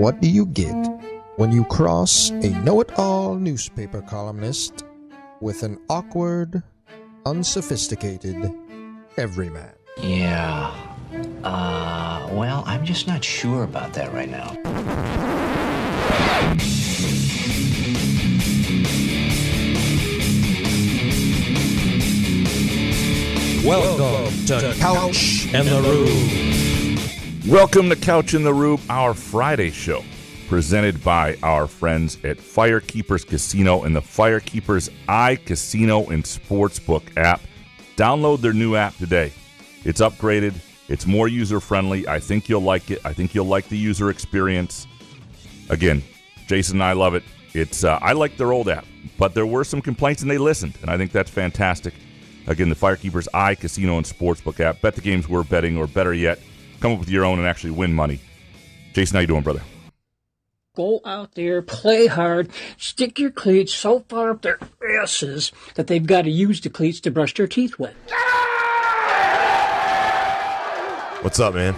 what do you get when you cross a know-it-all newspaper columnist with an awkward, unsophisticated everyman? Yeah. Well, I'm just not sure about that right now. Welcome to Couch in the Room. Welcome to Couch in the Room, our Friday show, presented by our friends at Firekeepers Casino and the Firekeepers iCasino and Sportsbook app. Download their new app today. It's upgraded. It's more user-friendly. I think you'll like it. I think you'll like the user experience. Again, Jason and I love it. I like their old app, but there were some complaints and they listened, and I think that's fantastic. Again, the Firekeepers iCasino and Sportsbook app. Bet the games we're betting, or better yet, come up with your own and actually win money. Jason, how you doing, brother? Go out there, play hard, stick your cleats so far up their asses that they've got to use the cleats to brush their teeth with. What's up, man?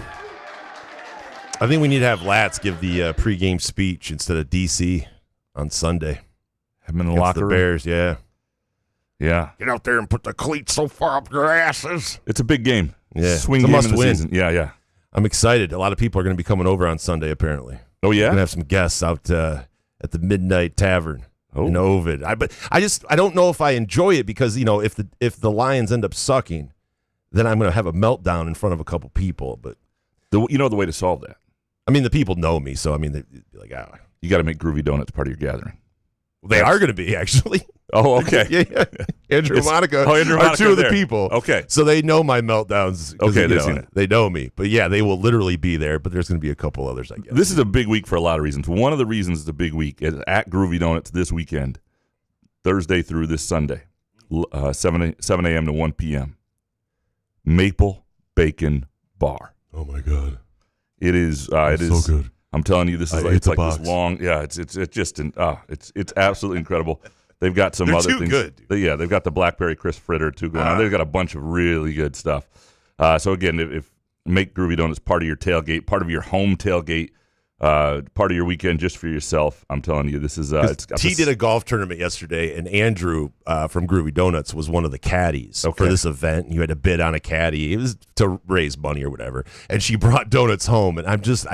I think we need to have Lats give the pregame speech instead of DC on Sunday. Have him in the locker room. The Bears, yeah. Yeah. Get out there and put the cleats so far up your asses. It's a big game. Yeah. Swing game in the season. Yeah. I'm excited. A lot of people are going to be coming over on Sunday, apparently. Oh, yeah? We're going to have some guests out at the Midnight Tavern in Ovid. But I don't know if I enjoy it because, you know, if the Lions end up sucking, then I'm going to have a meltdown in front of a couple people. But you know the way to solve that? I mean, the people know me, so, I mean, they'd be like, You got to make Groovy Donuts part of your gathering. They are going to be, actually. Oh, okay. Yeah. Andrew and Monica are two of the people. Okay. So they know my meltdowns. Okay, they've seen it. They know me. But, yeah, they will literally be there, but there's going to be a couple others, I guess. This is a big week for a lot of reasons. One of the reasons it's a big week is at Groovy Donuts this weekend, Thursday through this Sunday, 7 a.m. to 1 p.m. Maple Bacon Bar. Oh, my God. It is so good. I'm telling you, this is it's like this long. Yeah, it's absolutely incredible. They've got some other things. Good. They've got the Blackberry Crisp Fritter too going on. They've got a bunch of really good stuff. So again, if make Groovy Donuts part of your tailgate, part of your home tailgate, part of your weekend just for yourself, I'm telling you, this is. T did a golf tournament yesterday, and Andrew from Groovy Donuts was one of the caddies for this event. You had to bid on a caddy. It was to raise money or whatever, and she brought donuts home, and I just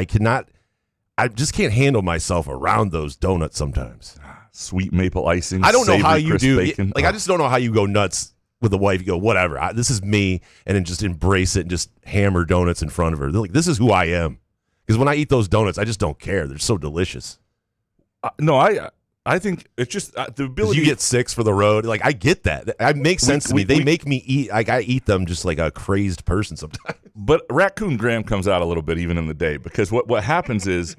can't handle myself around those donuts sometimes. Sweet maple icing. I don't know how you do. Bacon. I just don't know how you go nuts with the wife. You go, whatever. This is me, and then just embrace it and just hammer donuts in front of her. They're like, this is who I am. Because when I eat those donuts, I just don't care. They're so delicious. No, I think it's just the ability. You get 6 for the road. Like, I get that. It makes sense to me. They make me eat. Like, I eat them just like a crazed person sometimes. But Raccoon Graham comes out a little bit even in the day because what happens is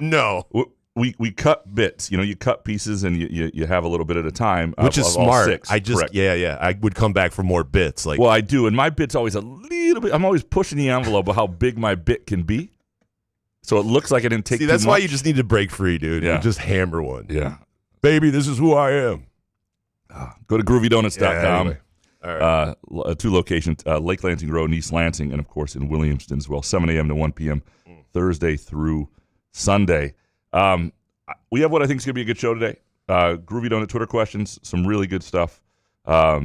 we cut bits. You know, you cut pieces and you have a little bit at a time. Which is smart. 6, I just I would come back for more bits. Like, well, I do, and my bit's always a little bit. I'm always pushing the envelope of how big my bit can be. So it looks like I didn't take. See, that's why you just need to break free, dude. Yeah. You just hammer one. Yeah. Baby, this is who I am. Go to groovydonuts.com. Anyway. All right. 2 locations, Lake Lansing Road in East Lansing, and, of course, in Williamston as well, 7 a.m. to 1 p.m., Thursday through Sunday. We have what I think is going to be a good show today. Groovy Donut Twitter questions, some really good stuff. I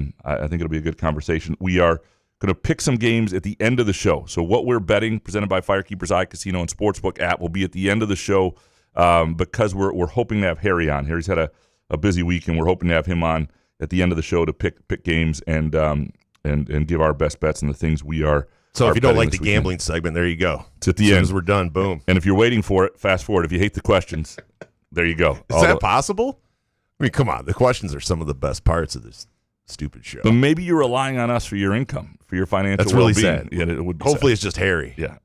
think it'll be a good conversation. We are going to pick some games at the end of the show. So what we're betting, presented by Firekeepers iCasino and Sportsbook app, will be at the end of the show because we're hoping to have Harry on. Harry's had a busy week, and we're hoping to have him on at the end of the show to pick games and give our best bets and the things we are. So if you don't like the gambling segment, there you go. It's at the end. As soon as we're done, boom. And if you're waiting for it, fast forward. If you hate the questions, there you go. Is that possible? I mean, come on. The questions are some of the best parts of this stupid show. But maybe you're relying on us for your income, for your financial well-being. That's really sad. Yeah, it would be Hopefully sad. It's just Harry. Yeah.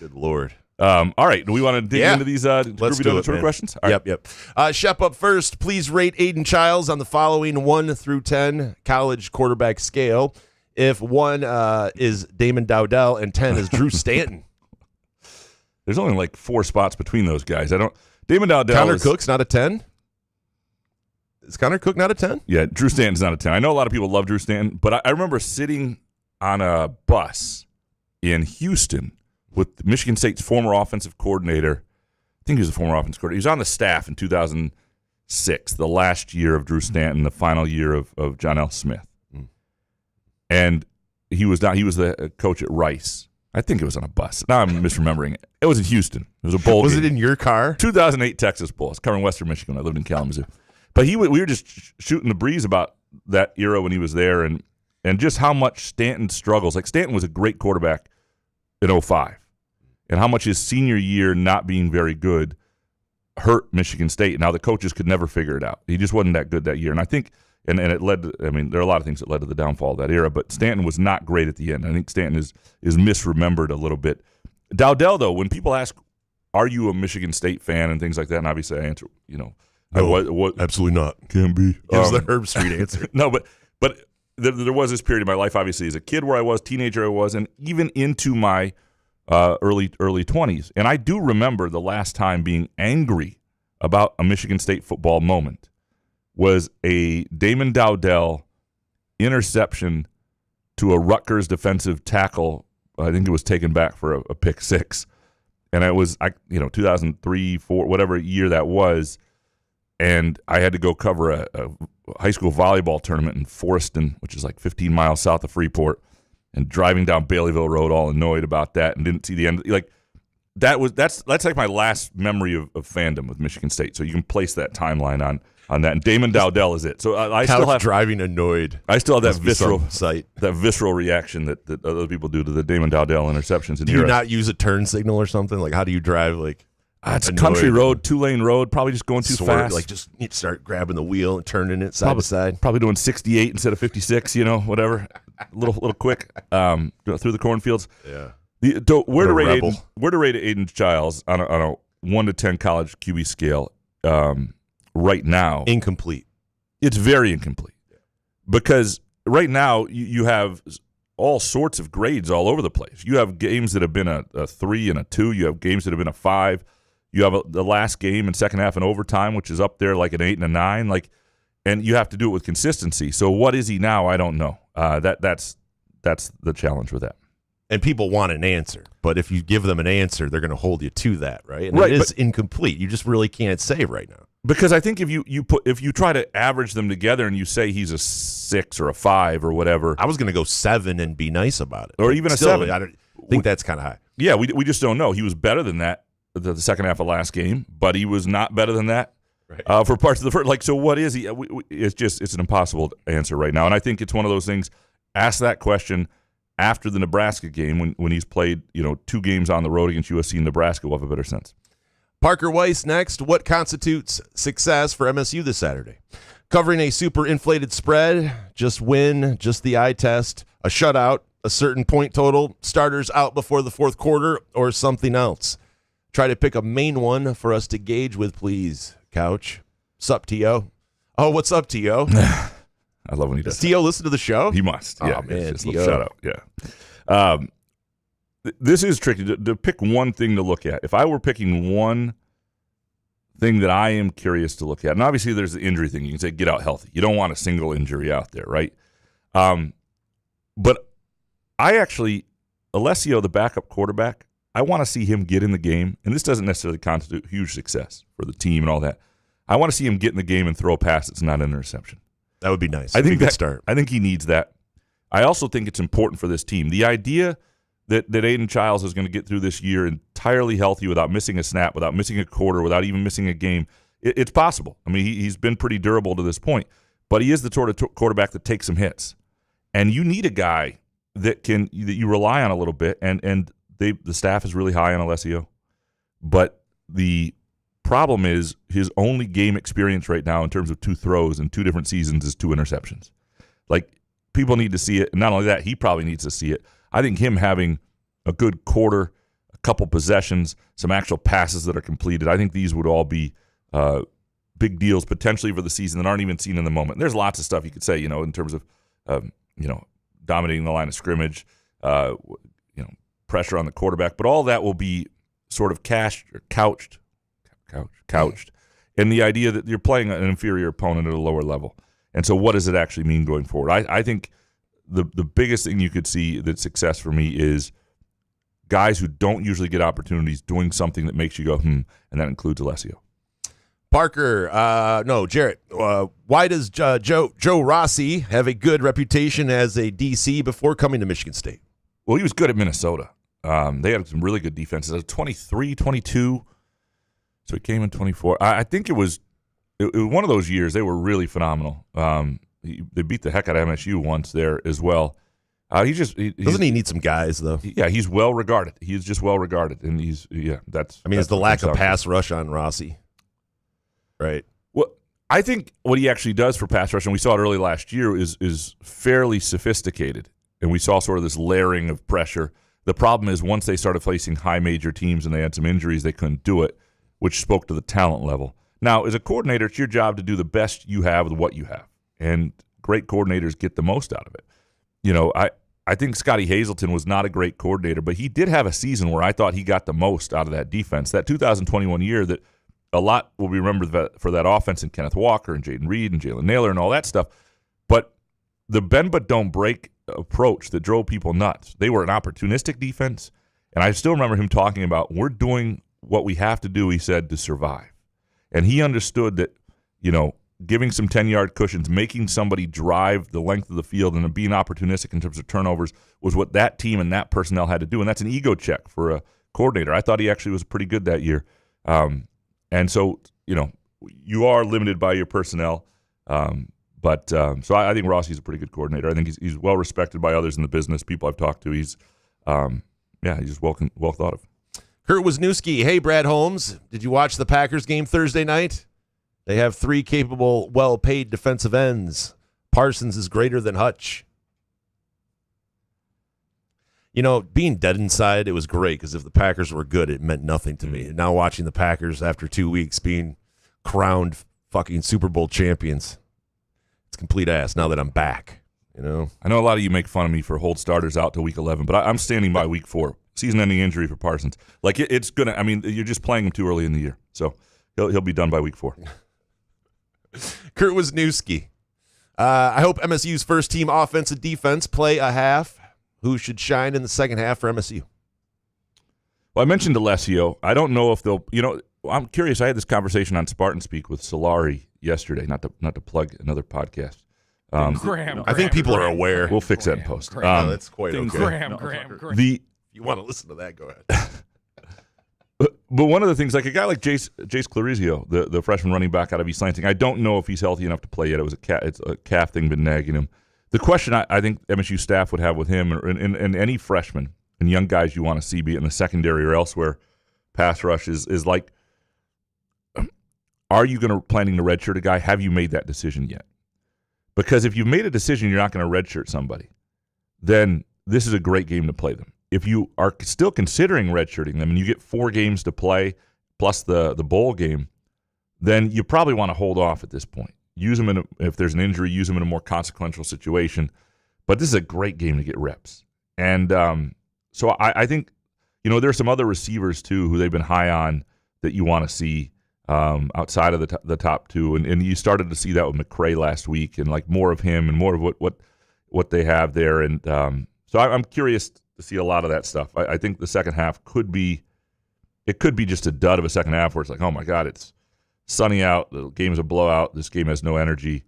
Good Lord. All right. Do we want to dig into these Groovy Donut Twitter questions? All right. Yep. Shep up first. Please rate Aiden Childs on the following 1 through 10 college quarterback scale. If 1 is Damon Dowdell and 10 is Drew Stanton. There's only like 4 spots between those guys. Damon Dowdell. Connor Cook's not a 10? Is Connor Cook not a 10? Yeah, Drew Stanton's not a 10. I know a lot of people love Drew Stanton, but I remember sitting on a bus in Houston with Michigan State's former offensive coordinator, think he was a former offense coordinator. He was on the staff in 2006, the last year of Drew Stanton, the final year of John L. Smith. And he was the coach at Rice. I think it was on a bus. Now I'm misremembering it. It was in Houston. It was a bowl Was game. it in your car? 2008 Texas Bowl. I was covering Western Michigan. I lived in Kalamazoo. But we were just shooting the breeze about that era when he was there and just how much Stanton struggles. Like, Stanton was a great quarterback in 2005, and how much his senior year not being very good hurt Michigan State. Now, the coaches could never figure it out. He just wasn't that good that year. And I think, and it led to, I mean, there are a lot of things that led to the downfall of that era, but Stanton was not great at the end. I think Stanton is misremembered a little bit. Dowdell, though, when people ask, are you a Michigan State fan and things like that, and obviously I answer, no, what absolutely not. Can be. It was the Herb Street answer. No, but there was this period in my life, obviously, as a kid where I was, teenager I was, and even into my early 20s. And I do remember the last time being angry about a Michigan State football moment was a Damon Dowdell interception to a Rutgers defensive tackle. I think it was taken back for a pick six. And it was 2003, 4, whatever year that was. And I had to go cover a high school volleyball tournament in Forreston, which is like 15 miles south of Freeport, and driving down Baileyville Road all annoyed about that and didn't see the end. Like, that's like my last memory of fandom with Michigan State. So you can place that timeline on that. And Damon Dowdell is it. So I still have driving annoyed. I still have that visceral reaction that other people do to the Damon Dowdell interceptions. Do you not use a turn signal or something? Like, how do you drive? Like, it's a country road, 2-lane road, probably just going too fast. Like, just you start grabbing the wheel and turning it side to side. Probably doing 68 instead of 56, whatever. A little quick through the cornfields. Yeah. Where to rate Aiden Giles on a 1 to 10 college QB scale right now? Incomplete. It's very incomplete. Because right now you have all sorts of grades all over the place. You have games that have been a 3 and a 2. You have games that have been a 5. You have the last game and second half in overtime, which is up there like an 8 and a 9. And you have to do it with consistency. So what is he now? I don't know. That's the challenge with that. And people want an answer, but if you give them an answer, they're going to hold you to that, right? And right, it is incomplete. You just really can't say right now. Because I think if you try to average them together and you say he's a 6 or a 5 or whatever, I was going to go 7 and be nice about it, or even still, a 7. I think that's kind of high. Yeah, we just don't know. He was better than that the second half of last game, but he was not better than that for parts of the first. Like, so what is he? It's an impossible answer right now, and I think it's one of those things. Ask that question after the Nebraska game when he's played 2 games on the road against USC and Nebraska. We'll have a better sense. Parker Weiss next. What constitutes success for MSU this Saturday? Covering a super inflated spread, just win, just the eye test, a shutout, a certain point total, starters out before the fourth quarter, or something else. Try to pick a main one for us to gauge with, please, Couch. Sup, T.O.? Oh, what's up, T.O.? I love when he does. Does T.O. listen to the show? He must. Yeah, oh, man, just a little shout out. Yeah. This is tricky to pick one thing to look at. If I were picking one thing that I am curious to look at, and obviously there's the injury thing. You can say get out healthy. You don't want a single injury out there, right? But I actually, Alessio, the backup quarterback, I want to see him get in the game, and this doesn't necessarily constitute huge success for the team and all that. I want to see him get in the game and throw a pass that's not an interception. That would be nice. I think start. I think he needs that. I also think it's important for this team. The idea that Aiden Giles is going to get through this year entirely healthy without missing a snap, without missing a quarter, without even missing a game, it's possible. I mean, he's been pretty durable to this point, but he is the sort of quarterback that takes some hits. And you need a guy that you rely on a little bit, and the staff is really high on Alessio. But the problem is his only game experience right now in terms of 2 throws in 2 different seasons is 2 interceptions. Like, people need to see it. And not only that, he probably needs to see it. I think him having a good quarter, a couple possessions, some actual passes that are completed, I think these would all be big deals potentially for the season that aren't even seen in the moment. And there's lots of stuff you could say, in terms of, dominating the line of scrimmage, pressure on the quarterback. But all that will be sort of couched in the idea that you're playing an inferior opponent at a lower level. And so what does it actually mean going forward? I think the biggest thing you could see that's success for me is guys who don't usually get opportunities doing something that makes you go, and that includes Alessio. Jarrett, why does Joe Rossi have a good reputation as a DC before coming to Michigan State? Well, he was good at Minnesota. They had some really good defenses. 23, 22, so he came in 24. I think it was one of those years they were really phenomenal. They beat the heck out of MSU once there as well. Doesn't he need some guys though? Yeah, he's well regarded. He's just well regarded, and it's the lack of pass rush on Rossi, right? Well, I think what he actually does for pass rush, and we saw it early last year, is fairly sophisticated, and we saw sort of this layering of pressure. The problem is once they started facing high major teams and they had some injuries, they couldn't do it, which spoke to the talent level. Now, as a coordinator, it's your job to do the best you have with what you have, and great coordinators get the most out of it. I think Scotty Hazelton was not a great coordinator, but he did have a season where I thought he got the most out of that defense. That 2021 year that a lot will be remembered for that offense and Kenneth Walker and Jaden Reed and Jalen Naylor and all that stuff. But the bend but don't break approach that drove people nuts. They were an opportunistic defense, and I still remember him talking about, we're doing what we have to do, he said, to survive. And he understood that, giving some 10-yard cushions, making somebody drive the length of the field and being opportunistic in terms of turnovers was what that team and that personnel had to do, and that's an ego check for a coordinator. I thought he actually was pretty good that year. And so, you are limited by your personnel. So I think Rossi's a pretty good coordinator. I think he's well respected by others in the business, people I've talked to. He's just well thought of. Kurt Wisniewski, hey, Brad Holmes, did you watch the Packers game Thursday night? They have 3 capable, well-paid defensive ends. Parsons is greater than Hutch. Being dead inside, it was great because if the Packers were good, it meant nothing to me. Now watching the Packers after 2 weeks being crowned fucking Super Bowl champions, it's complete ass now that I'm back. I know a lot of you make fun of me for hold starters out to week 11, but I'm standing by week 4. Season-ending injury for Parsons. It's going to – you're just playing him too early in the year. So he'll be done by week 4. Kurt Wisniewski. I hope MSU's first-team offense and defense play a half. Who should shine in the second half for MSU? Well, I mentioned Alessio. I don't know if they'll I'm curious. I had this conversation on Spartan Speak with Solari yesterday, not to plug another podcast. I think people are aware. We'll fix that in post. That's quite okay. Graham. If you want to listen to that, go ahead. But one of the things, like a guy like Jace Clarizio, the freshman running back out of East Lansing, I don't know if he's healthy enough to play yet. It's a calf thing been nagging him. The question I think MSU staff would have with him and any freshman and young guys you want to see, be it in the secondary or elsewhere, pass rush is like, are you planning to redshirt a guy? Have you made that decision yet? Because if you've made a decision you're not going to redshirt somebody, then this is a great game to play them. If you are still considering redshirting them and you get 4 games to play plus the bowl game, then you probably want to hold off at this point. Use them if there's an injury, use them in a more consequential situation. But this is a great game to get reps. And so I think, there are some other receivers too who they've been high on that you want to see outside of the top 2. And you started to see that with McCray last week and like more of him and more of what they have there. And so I'm curious to see a lot of that stuff. I think the second half could be just a dud of a second half where it's like, oh my God, it's sunny out, the game's a blowout, this game has no energy.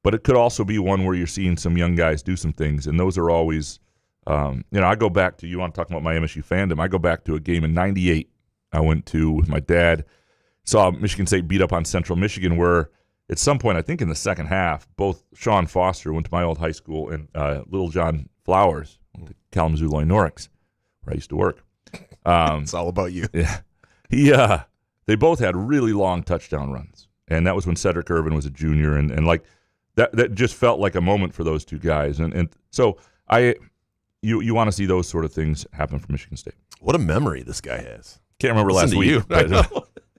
But it could also be one where you're seeing some young guys do some things, and those are always, I go back to, you want to talk about my MSU fandom, I go back to a game in 98 I went to with my dad, saw Michigan State beat up on Central Michigan, where at some point, I think in the second half, both Sean Foster went to my old high school and Little John Flowers went to Kalamazoo Loy Norix, where I used to work. It's all about you. Yeah. They both had really long touchdown runs, and that was when Cedric Irvin was a junior, and like that just felt like a moment for those two guys, and so you want to see those sort of things happen for Michigan State. What a memory this guy has. Can't remember last week.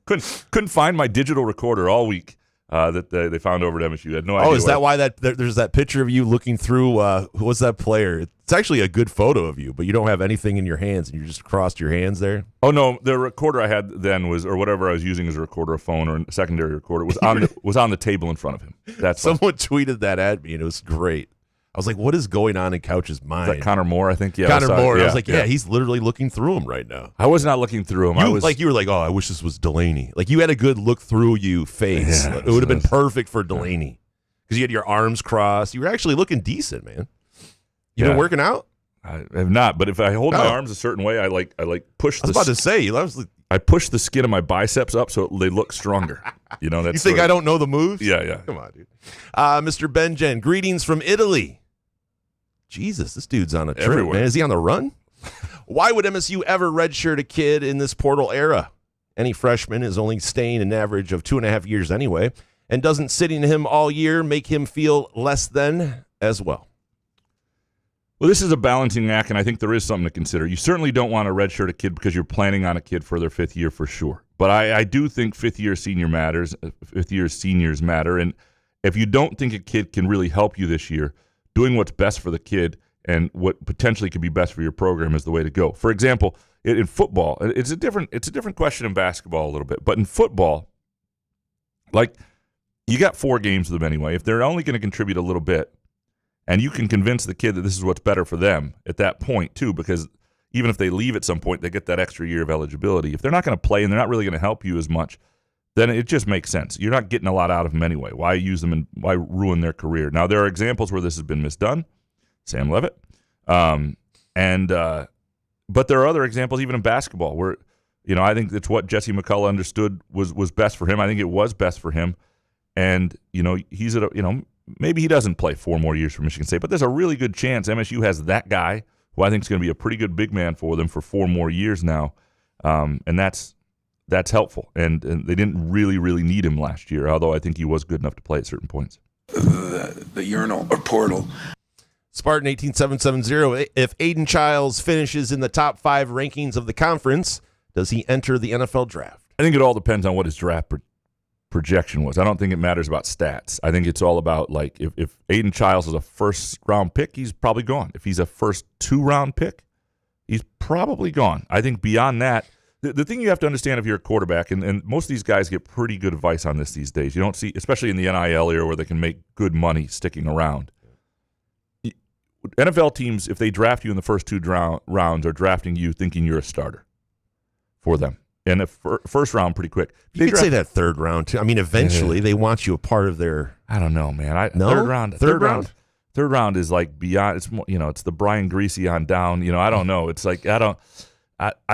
Couldn't find my digital recorder all week that they found over at MSU. I had no idea. Oh, is that why there's that picture of you looking through? Who was that player? It's actually a good photo of you, but you don't have anything in your hands, and you just crossed your hands there. Oh no, the recorder I had then was, or whatever I was using as a recorder, a phone or a secondary recorder, was on the table in front of him. That's someone tweeted that at me, and it was great. I was like, what is going on in Couch's mind? Is that Connor Moore, I think? Yeah, Connor Moore. Yeah, I was like, he's literally looking through him right now. I was not looking through him. You were like, oh, I wish this was Delaney. Like, you had a good look through you face. Yeah, it would have been perfect for Delaney because you had your arms crossed. You were actually looking decent, man. You been working out? I have not, but if I hold my arms a certain way, I push. I was about to say, I push the skin of my biceps up so they look stronger. You know, that's you think I don't know the moves? Yeah. Come on, dude. Mr. Benjen, greetings from Italy. Jesus, this dude's on a trip, Everywhere. man. Is he on the run? Why would MSU ever redshirt a kid in this portal era? Any freshman is only staying an average of 2.5 years anyway, and doesn't sitting him all year make him feel less than as well? Well, this is a balancing act, and I think there is something to consider. You certainly don't want to redshirt a kid because you're planning on a kid for their 5th year for sure. But I do think 5th-year seniors matter, and if you don't think a kid can really help you this year, doing what's best for the kid and what potentially could be best for your program is the way to go. For example, in football, it's a different question in basketball a little bit, but in football, like, you got 4 games with them anyway. If they're only going to contribute a little bit, and you can convince the kid that this is what's better for them at that point too, because even if they leave at some point, they get that extra year of eligibility. If they're not going to play and they're not really going to help you as much, then it just makes sense. You're not getting a lot out of them anyway. Why use them and why ruin their career? Now, there are examples where this has been misdone. Sam Levitt. But there are other examples even in basketball where, I think it's what Jesse McCullough understood was best for him. I think it was best for him. And, he's maybe he doesn't play 4 more years for Michigan State, but there's a really good chance MSU has that guy who I think is going to be a pretty good big man for them for 4 more years now. And that's helpful. And they didn't really, really need him last year, although I think he was good enough to play at certain points. The urinal or portal. Spartan 18770, if Aiden Childs finishes in the top 5 rankings of the conference, does he enter the NFL draft? I think it all depends on what his draft projection was. I don't think it matters about stats. I think it's all about, like, if Aiden Childs is a first-round pick, he's probably gone. If he's a first 2-round pick, he's probably gone. I think beyond that, the thing you have to understand if you're a quarterback, and most of these guys get pretty good advice on this these days. You don't see, especially in the NIL era where they can make good money sticking around. NFL teams, if they draft you in the first 2 rounds, are drafting you thinking you're a starter for them. And the first round pretty quick. You could say that 3rd round, too. I mean, eventually they want you a part of their... I don't know, man. No? Third round is like beyond... It's more, it's the Brian Greasy on down. I don't know. It's like, I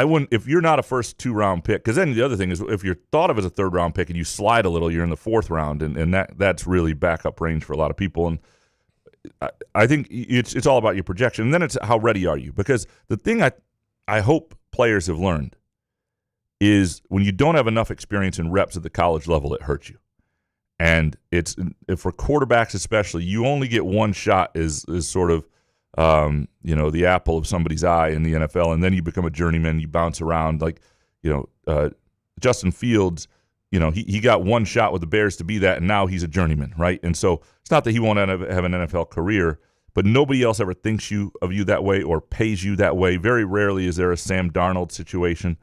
wouldn't... If you're not a first 2-round pick, because then the other thing is if you're thought of as a 3rd-round pick and you slide a little, you're in the 4th round, and that's really backup range for a lot of people. And I think it's all about your projection. And then it's how ready are you? Because the thing I hope players have learned is when you don't have enough experience and reps at the college level, it hurts you. And it's for quarterbacks especially, you only get one shot is sort of the apple of somebody's eye in the NFL, and then you become a journeyman. You bounce around like Justin Fields. He got one shot with the Bears to be that, and now he's a journeyman, right? And so it's not that he won't have an NFL career, but nobody else ever thinks of you that way or pays you that way. Very rarely is there a Sam Darnold situation.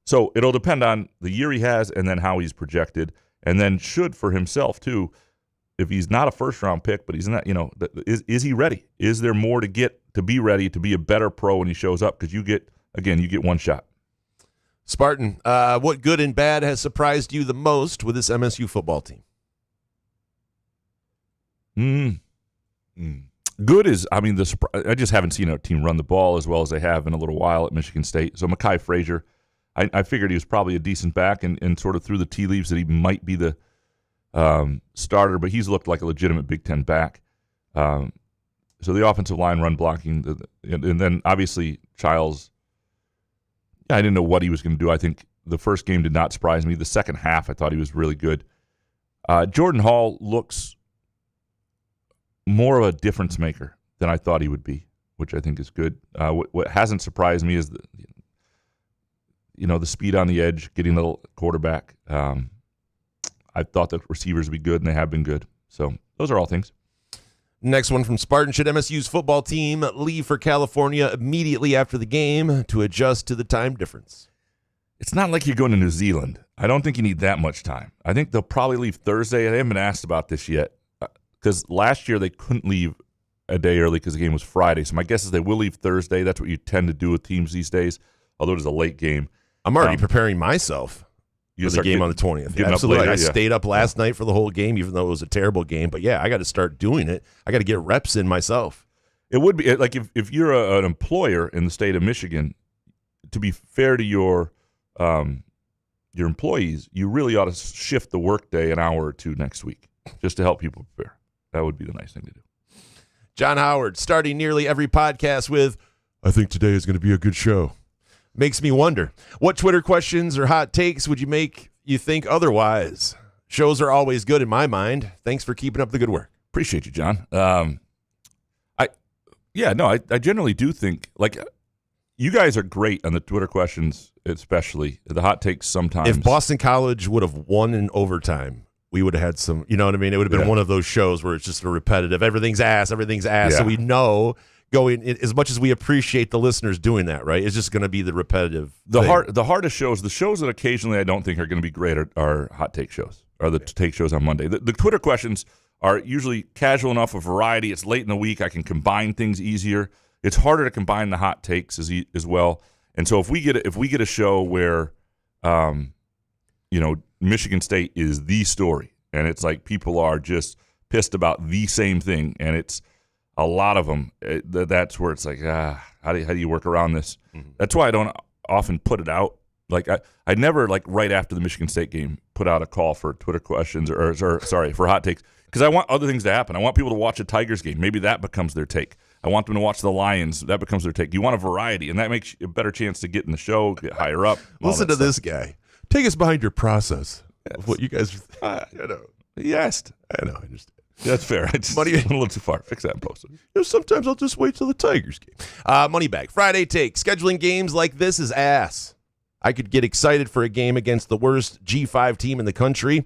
So it'll depend on the year he has and then how he's projected, and then should for himself too. If he's not a first-round pick, but he's not, is he ready? Is there more to get to be ready to be a better pro when he shows up? Because you get one shot. Spartan, what good and bad has surprised you the most with this MSU football team? Good is, I just haven't seen a team run the ball as well as they have in a little while at Michigan State. So Mekhi Frazier, I figured he was probably a decent back and sort of through the tea leaves that he might be the starter, but he's looked like a legitimate Big Ten back. So the offensive line, run blocking, and then obviously Childs, I didn't know what he was going to do. I think the first game did not surprise me. The second half, I thought he was really good. Jordan Hall looks more of a difference maker than I thought he would be, which I think is good. What hasn't surprised me is the speed on the edge, getting the quarterback. I thought that receivers would be good, and they have been good. So those are all things. Next one from Spartan. Should MSU's football team leave for California immediately after the game to adjust to the time difference? It's not like you're going to New Zealand. I don't think you need that much time. I think they'll probably leave Thursday. They haven't been asked about this yet. because last year they couldn't leave a day early because the game was Friday. So my guess is they will leave Thursday. That's what you tend to do with teams these days, although it is a late game. I'm already preparing myself for the game on the 20th. Yeah, absolutely. I stayed up last night for the whole game, even though it was a terrible game. But, yeah, I got to start doing it. I got to get reps in myself. It would be like if you're an employer in the state of Michigan, to be fair to your employees, you really ought to shift the workday an hour or two next week just to help people prepare. That would be the nice thing to do. John Howard, starting nearly every podcast with, I think today is going to be a good show. Makes me wonder, what Twitter questions or hot takes would you make you think otherwise? Shows are always good in my mind. Thanks for keeping up the good work. Appreciate you, John. I generally do think, like, you guys are great on the Twitter questions, especially. The hot takes sometimes. If Boston College would have won in overtime, we would have had some, you know what I mean? It would have been one of those shows where it's just a repetitive, everything's ass. Yeah. So we know going, as much as we appreciate the listeners doing that, right? It's just going to be the repetitive The hardest shows, the shows that occasionally I don't think are going to be great are hot take shows, or the take shows on Monday. The Twitter questions are usually casual enough, of variety. It's late in the week. I can combine things easier. It's harder to combine the hot takes as well. And so if we get a show where, Michigan State is the story, and it's like people are just pissed about the same thing, and it's a lot of them, that's where it's like, how do you work around this? Mm-hmm. That's why I don't often put it out. Like I never, like, right after the Michigan State game, put out a call for Twitter questions or for hot takes, because I want other things to happen. I want people to watch a Tigers game. Maybe that becomes their take. I want them to watch the Lions. That becomes their take. You want a variety, and that makes you a better chance to get in the show, get higher up. Listen to this guy. Take us behind your process of what you guys are. Yes. I know. I understand. That's fair. It's a little too far. Fix that and post it. Sometimes I'll just wait till the Tigers game. Moneybag. Friday take. Scheduling games like this is ass. I could get excited for a game against the worst G5 team in the country.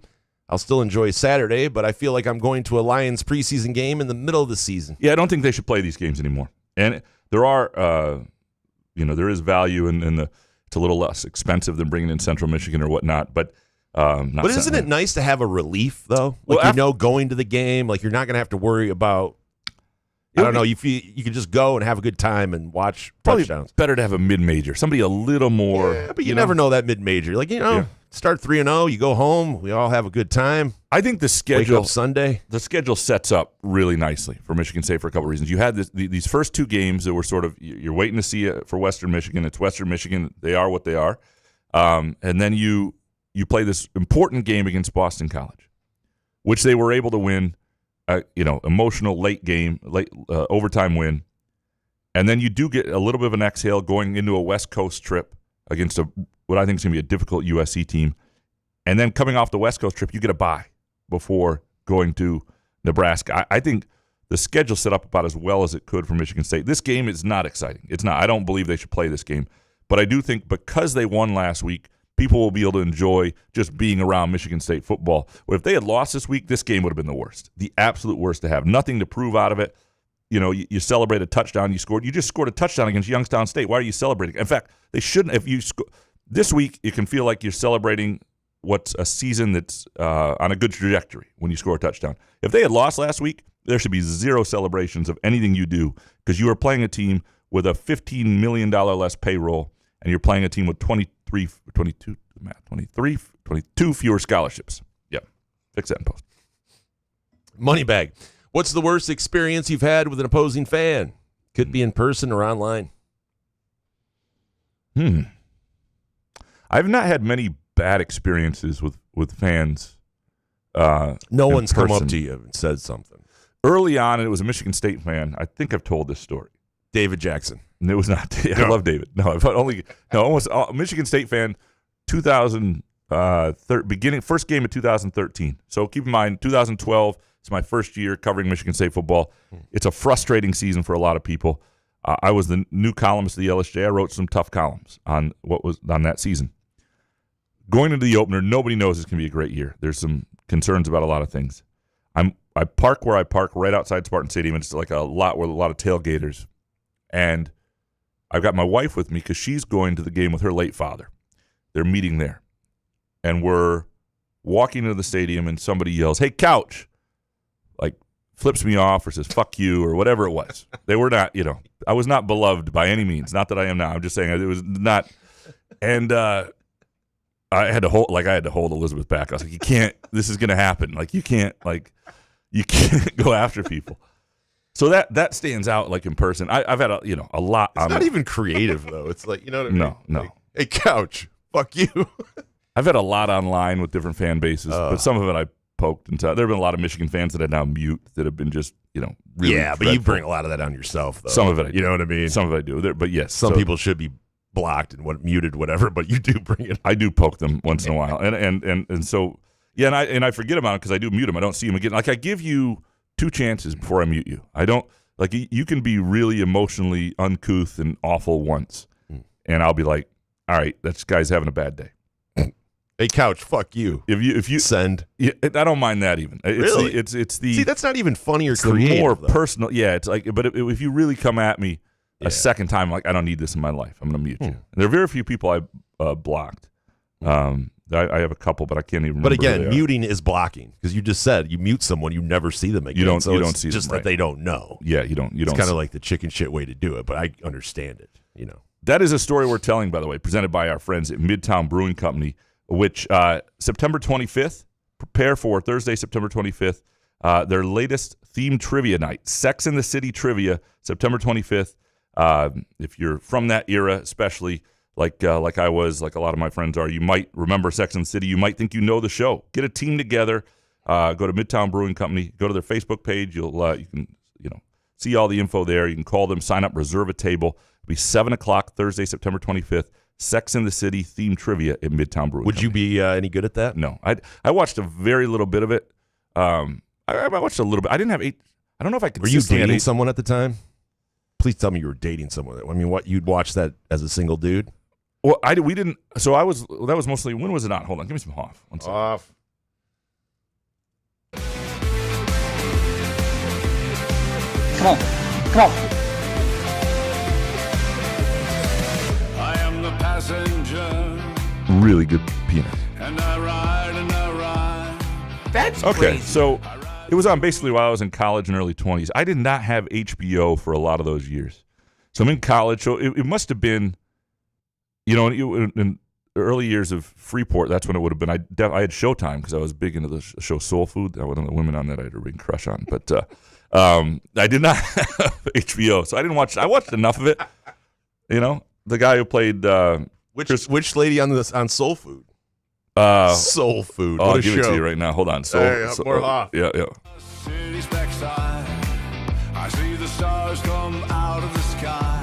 I'll still enjoy Saturday, but I feel like I'm going to a Lions preseason game in the middle of the season. Yeah, I don't think they should play these games anymore. And there are, there is value in the. It's a little less expensive than bringing in Central Michigan or whatnot, but. But isn't it nice to have a relief, though? Like, going to the game, like, you're not going to have to worry about, I don't know, you can just go and have a good time and watch touchdowns. Better to have a mid-major, somebody a little more. Yeah, but you never know that mid-major. Like, start 3-0, you go home, we all have a good time. I think the schedule, wake up Sunday. The schedule sets up really nicely for Michigan State for a couple of reasons. You had these first two games that were sort of, you're waiting to see it for Western Michigan. It's Western Michigan. They are what they are. And then you play this important game against Boston College, which they were able to win, emotional late game, overtime win. And then you do get a little bit of an exhale going into a West Coast trip against what I think is going to be a difficult USC team. And then coming off the West Coast trip, you get a bye before going to Nebraska. I think the schedule set up about as well as it could for Michigan State. This game is not exciting. It's not. I don't believe they should play this game. But I do think because they won last week, people will be able to enjoy just being around Michigan State football. But if they had lost this week, this game would have been the worst, the absolute worst to have. Nothing to prove out of it. You celebrate a touchdown you scored. You just scored a touchdown against Youngstown State. Why are you celebrating? In fact, they shouldn't. If you this week, you can feel like you're celebrating what's a season that's on a good trajectory when you score a touchdown. If they had lost last week, there should be zero celebrations of anything you do because you are playing a team with a $15 million less payroll, and you're playing a team with 22 fewer scholarships. Yep. Fix that in post. Moneybag. What's the worst experience you've had with an opposing fan? Could be in person or online. I've not had many bad experiences with fans. No one's come up to you and said something. Early on, and it was a Michigan State fan. I think I've told this story. David Jackson. It was not. I love David. Almost Michigan State fan. 2013 first game of 2013. So keep in mind, 2012 is my first year covering Michigan State football. It's a frustrating season for a lot of people. I was the new columnist of the LSJ. I wrote some tough columns on what was on that season. Going into the opener, nobody knows it's going to be a great year. There's some concerns about a lot of things. I park where I park right outside Spartan Stadium. It's like a lot with a lot of tailgaters. And I've got my wife with me because she's going to the game with her late father. They're meeting there. And we're walking into the stadium and somebody yells, "Hey, couch!" Like flips me off or says "fuck you" or whatever it was. They were not, I was not beloved by any means. Not that I am now. I'm just saying it was not. And I had to hold Elizabeth back. I was like, you can't. This is going to happen. Like you can't go after people. So that stands out like in person. I've had a lot. It's not even creative though. It's like, you know what I mean? No. Like, hey, couch, fuck you. I've had a lot online with different fan bases, but some of it I poked and there have been a lot of Michigan fans that I now mute that have been just really yeah, but you bring a lot of that on yourself though. Some of it, you know what I mean? Some of it I do. But yes, some people should be blocked and muted, whatever. But you do bring it. I do poke them once in a while, and so yeah, and I forget about them because I do mute them. I don't see them again. Like I give you 2 chances before I mute you. I don't like you can be really emotionally uncouth and awful once, and I'll be like, all right, that guy's having a bad day. Hey, couch, fuck you. If you send, I don't mind that even. Really, it's the see that's not even funny or it's creative. The more though. personal. Yeah, it's like, but if you really come at me a second time, like I don't need this in my life, I'm gonna mute you. And there are very few people I blocked. I have a couple, but I can't even. But remember again, muting is blocking because you just said you mute someone, you never see them again. You don't see them, that right. they don't know. Yeah, you don't. It's kind of like the chicken shit way to do it, but I understand it. That is a story we're telling, by the way, presented by our friends at Midtown Brewing Company, which September 25th, prepare for Thursday, September 25th, their latest themed trivia night, Sex and the City Trivia, September 25th. If you're from that era, especially like I was, like a lot of my friends are, you might remember Sex and the City. You might think you know the show. Get a team together. Go to Midtown Brewing Company. Go to their Facebook page. You can see all the info there. You can call them, sign up, reserve a table. It'll be 7 o'clock Thursday, September 25th. Sex and the City themed trivia at Midtown Brewing. Would you be any good at that? No, I watched a very little bit of it. I watched a little bit. I didn't have 8. I don't know if I could. Were you dating someone at the time? Please tell me you were dating someone. I mean, what, you'd watch that as a single dude? Well, we didn't. So that was mostly. When was it on? Hold on, give me some off. One second. Off. Come on. I am the passenger. Really good peanut. And I ride. That's Okay, crazy. so it was on basically while I was in college and early 20s. I did not have HBO for a lot of those years. So I'm in college, so it must have been, in the early years of Freeport, that's when it would have been. I had Showtime because I was big into the show Soul Food. That was one of the women on that I had a big crush on. But I did not have HBO, so I didn't watch. I watched enough of it. The guy who played which lady on Soul Food? Soul Food. I'll what a give show. it to you right now. Hold on. More off. Yeah. City's backside. I see the stars come out of the sky.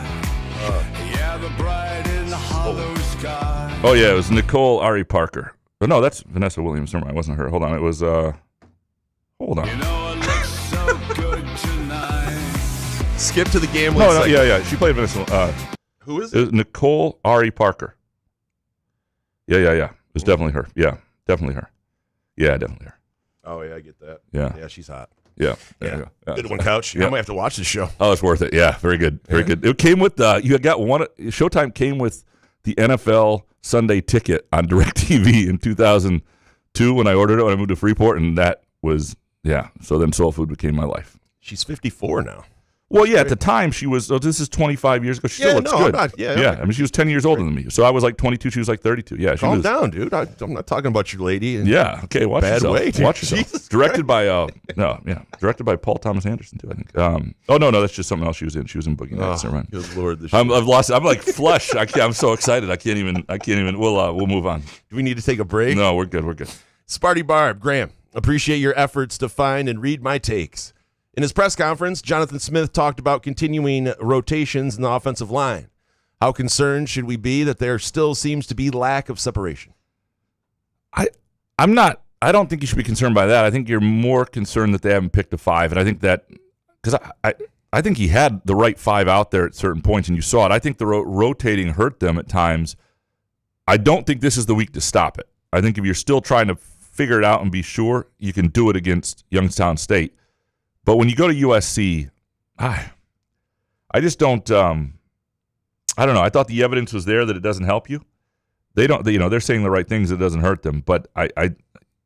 Yeah, the bright and hollow sky. Oh yeah, it was Nicole Ari Parker. But no, that's Vanessa Williams. Never mind, it wasn't her. Hold on, it was. Hold on. You know it looks so good tonight. Skip to the gambling. No, yeah. She played Vanessa. Who is it? It was Nicole Ari Parker. Yeah. It was definitely her. Yeah, definitely her. Yeah, definitely her. Oh yeah, I get that. Yeah, she's hot. Yeah. Good one, Couch. Yeah. I might have to watch this show. Oh, it's worth it. Yeah, very good. Very good. It came with you got one. Showtime came with the NFL Sunday ticket on DirecTV in 2002 when I ordered it when I moved to Freeport, and that was So then Soul Food became my life. She's 54 now. Well, yeah, at the time she was. So this is 25 years ago. She still looks good. I mean, she was 10 years older than me. So I was like 22. She was like 32. Yeah, calm down, dude. I'm not talking about your lady. Yeah. Okay. Watch bad yourself. way. Dude. Watch yourself. Jesus directed by directed by Paul Thomas Anderson too. I think. No, that's just something else she was in. She was in Boogie Nights. Never mind. Good Lord, I've lost. I'm like flush. I'm so excited. I can't even. We'll move on. Do we need to take a break? No, we're good. We're good. Sparty Barb, Graham, appreciate your efforts to find and read my takes. In his press conference, Jonathan Smith talked about continuing rotations in the offensive line. How concerned should we be that there still seems to be lack of separation? I'm not. I don't think you should be concerned by that. I think you're more concerned that they haven't picked a 5, and I think that because I think he had the right 5 out there at certain points, and you saw it. I think the rotating hurt them at times. I don't think this is the week to stop it. I think if you're still trying to figure it out and be sure, you can do it against Youngstown State. But when you go to USC, I just don't. I don't know. I thought the evidence was there that it doesn't help you. They don't. They're saying the right things. It doesn't hurt them. But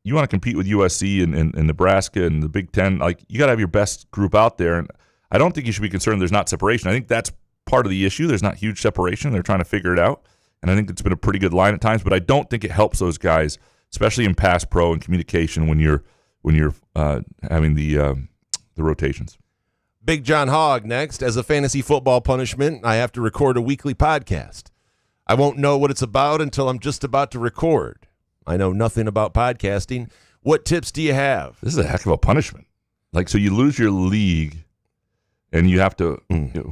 you want to compete with USC and Nebraska and the Big Ten, like you got to have your best group out there. And I don't think you should be concerned there's not separation. I think that's part of the issue. There's not huge separation. They're trying to figure it out. And I think it's been a pretty good line at times, but I don't think it helps those guys, especially in pass pro and communication when you're having the rotations. Big John Hogg next. As a fantasy football punishment, I have to record a weekly podcast. I won't know what it's about until I'm just about to record. I know nothing about podcasting. What tips do you have? This is a heck of a punishment. Like, so you lose your league, and you have to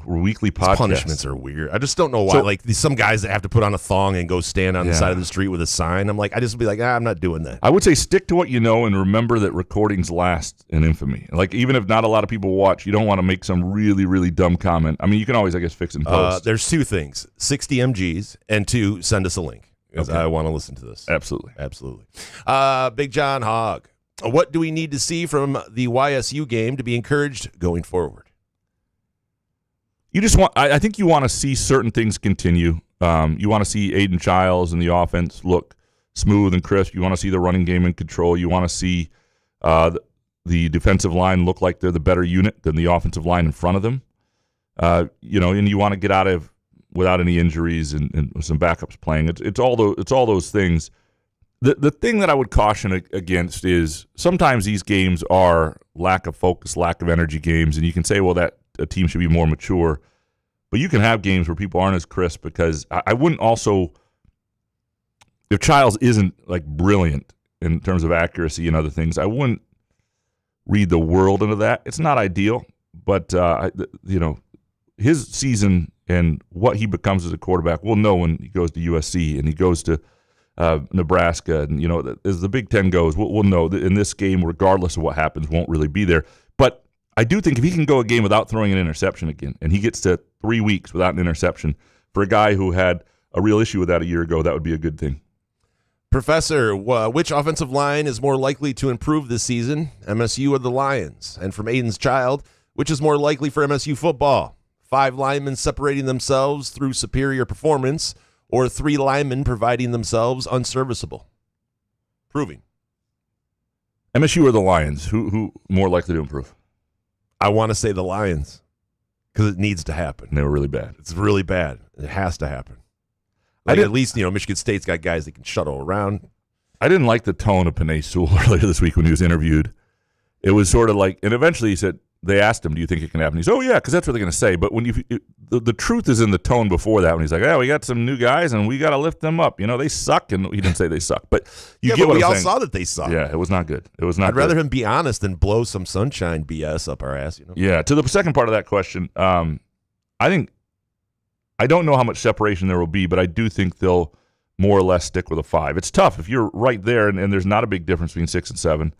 weekly podcast. These punishments are weird. I just don't know why. So, like some guys that have to put on a thong and go stand on the side of the street with a sign. I'm like, I just be like, I'm not doing that. I would say stick to what you know and remember that recordings last in infamy. Like even if not a lot of people watch, you don't want to make some really, really dumb comment. I mean, you can always, I guess, fix it in post. There's two things: 60 MGs and 2, send us a link because I want to listen to this. Absolutely. Big John Hogg. What do we need to see from the YSU game to be encouraged going forward? You just want. I think you want to see certain things continue. You want to see Aiden Childs and the offense look smooth and crisp. You want to see the running game in control. You want to see the defensive line look like they're the better unit than the offensive line in front of them. And you want to get out of without any injuries and some backups playing. It's all those things. The thing that I would caution against is sometimes these games are lack of focus, lack of energy games, and you can say, well, that a team should be more mature. But you can have games where people aren't as crisp because I wouldn't also, if Childs isn't like brilliant in terms of accuracy and other things, I wouldn't read the world into that. It's not ideal, but his season and what he becomes as a quarterback, we'll know when he goes to USC and he goes to Nebraska, and as the Big Ten goes, we'll know that in this game, regardless of what happens, won't really be there. But I do think if he can go a game without throwing an interception again, and he gets to 3 weeks without an interception, for a guy who had a real issue with that a year ago, that would be a good thing. Professor, which offensive line is more likely to improve this season, MSU or the Lions? And from Aiden's child, which is more likely for MSU football? 5 linemen separating themselves through superior performance, or 3 linemen providing themselves unserviceable? Proving. MSU or the Lions? Who more likely to improve? I want to say the Lions because it needs to happen. They were really bad. It's really bad. It has to happen. Like at least, Michigan State's got guys that can shuttle around. I didn't like the tone of Penei Sewell earlier this week when he was interviewed. It was sort of like, and eventually he said, they asked him, do you think it can happen? He said, oh, yeah, because that's what they're going to say. But when the truth is in the tone before that when he's like, we got some new guys and we got to lift them up. They suck. And he didn't say they suck. But we all saw that they suck. Yeah, it was not good. I'd rather him be honest than blow some sunshine BS up our ass. Yeah, to the second part of that question, I don't know how much separation there will be, but I do think they'll more or less stick with a 5. It's tough if you're right there and there's not a big difference between 6 and 7.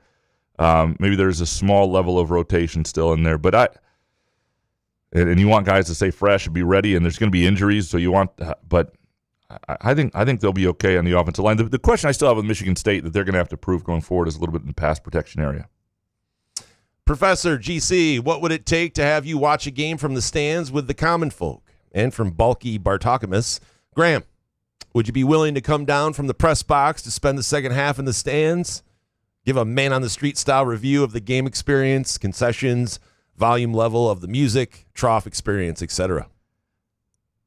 Maybe there's a small level of rotation still in there, but and you want guys to stay fresh and be ready, and there's going to be injuries, so you want. But I think they'll be okay on the offensive line. The question I still have with Michigan State that they're going to have to prove going forward is a little bit in the pass protection area. Professor GC, what would it take to have you watch a game from the stands with the common folk? And from Bulky Bartokamus, Graham, would you be willing to come down from the press box to spend the second half in the stands? Give a man-on-the-street style review of the game experience, concessions, volume level of the music, trough experience, etc.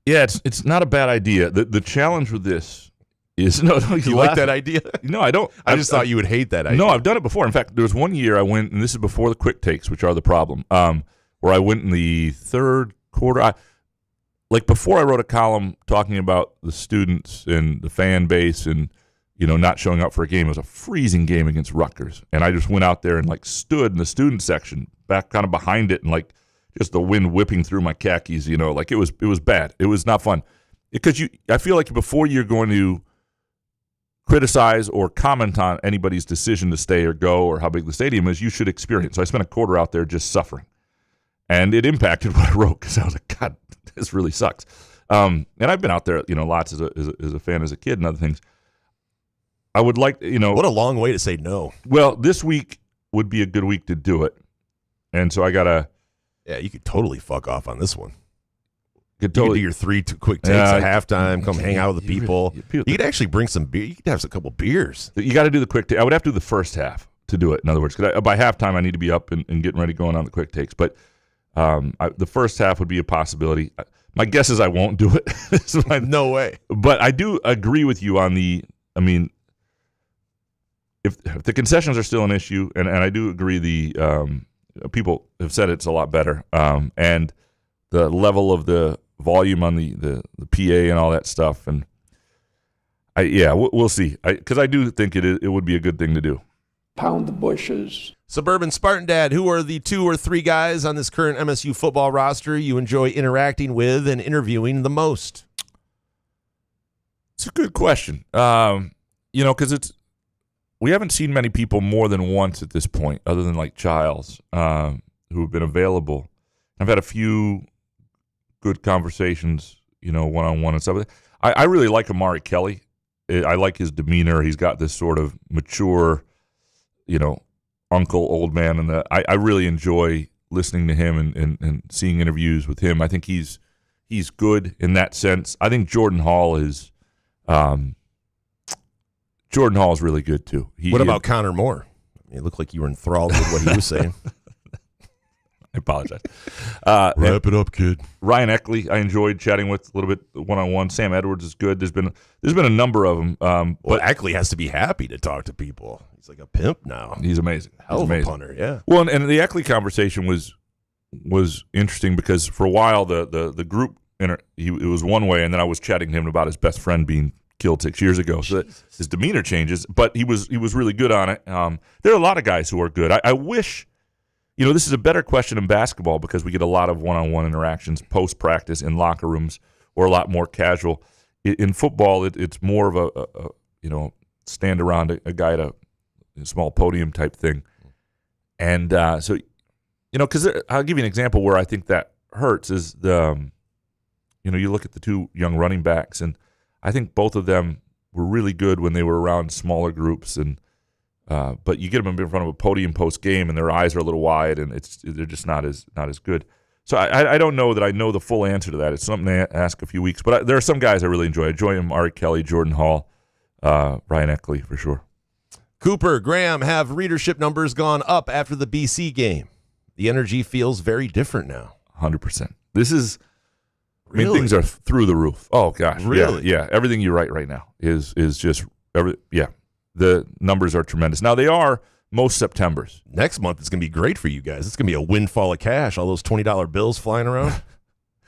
Yeah, it's not a bad idea. The challenge with this is no. You like that idea? No, I don't. I just thought you would hate that idea. No, I've done it before. In fact, there was one year I went, and this is before the quick takes, which are the problem, where I went in the third quarter. Before I wrote a column talking about the students and the fan base and not showing up for a game. It was a freezing game against Rutgers, and I just went out there and stood in the student section, back kind of behind it, and just the wind whipping through my khakis. It was bad. It was not fun because I feel like before you're going to criticize or comment on anybody's decision to stay or go or how big the stadium is, you should experience. So I spent a quarter out there just suffering, and it impacted what I wrote because I was like, God, this really sucks. And I've been out there, lots as a fan as a kid and other things. I would like, What a long way to say no. Well, this week would be a good week to do it. And so I got to. Yeah, you could totally fuck off on this one. You could do your 3 quick takes at halftime, come hang out with the people. You could actually bring some beer. You could have a couple beers. You got to do the quick take. I would have to do the first half to do it, in other words. Because by halftime, I need to be up and getting ready going on the quick takes. But the first half would be a possibility. My guess is I won't do it. No way. But I do agree with you on if the concessions are still an issue, and I do agree the people have said it's a lot better, and the level of the volume on the PA and all that stuff, and we'll see. Because I do think it would be a good thing to do. Pound the bushes. Suburban Spartan Dad, who are the 2 or 3 guys on this current MSU football roster you enjoy interacting with and interviewing the most? It's a good question. Because we haven't seen many people more than once at this point, other than like Childs, who have been available. I've had a few good conversations, one-on-one and stuff. I really like Amari Kelly. I like his demeanor. He's got this sort of mature, uncle, old man, and I really enjoy listening to him and seeing interviews with him. I think he's good in that sense. I think Jordan Hall is really good too. What about Connor Moore? It looked like you were enthralled with what he was saying. I apologize. Wrap it up, kid. Ryan Eckley, I enjoyed chatting with a little bit one-on-one. Sam Edwards is good. There's been a number of them. But Eckley has to be happy to talk to people. He's like a pimp now. He's amazing. Hell of a punter, yeah. Well, and the Eckley conversation was interesting because for a while the group it was one way, and then I was chatting to him about his best friend being killed 6 years ago. So his demeanor changes, but he was really good on it. There are a lot of guys who are good. I wish. This is a better question in basketball because we get a lot of one-on-one interactions post-practice in locker rooms or a lot more casual. In football, it's more of a stand around a guy at a small podium type thing. And because I'll give you an example where I think that hurts is you look at the 2 young running backs, and I think both of them were really good when they were around smaller groups and but you get them in front of a podium post game, and their eyes are a little wide, and they're just not as good. So I don't know that I know the full answer to that. It's something to ask a few weeks. But there are some guys I really enjoy. I enjoy him, Ari Kelly, Jordan Hall, Ryan Eckley for sure. Cooper, Graham, have readership numbers gone up after the BC game? The energy feels very different now. 100%. This is. Really? I mean, things are through the roof. Oh gosh, really? Yeah. Everything you write right now is just The numbers are tremendous. Now, they are most Septembers. Next month is going to be great for you guys. It's going to be a windfall of cash, all those $20 bills flying around.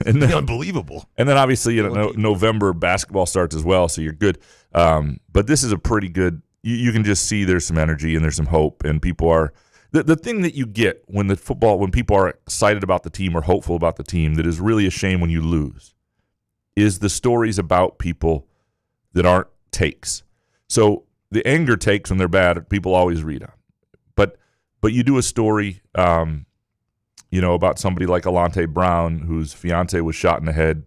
And then, unbelievable. And then, obviously, November basketball starts as well, so you're good. But this is a pretty good – you can just see there's some energy and there's some hope, and people are – the thing that you get when people are excited about the team or hopeful about the team that is really a shame when you lose is the stories about people that aren't takes. So – the anger takes when they're bad, people always read on. But you do a story, about somebody like Alante Brown, whose fiance was shot in the head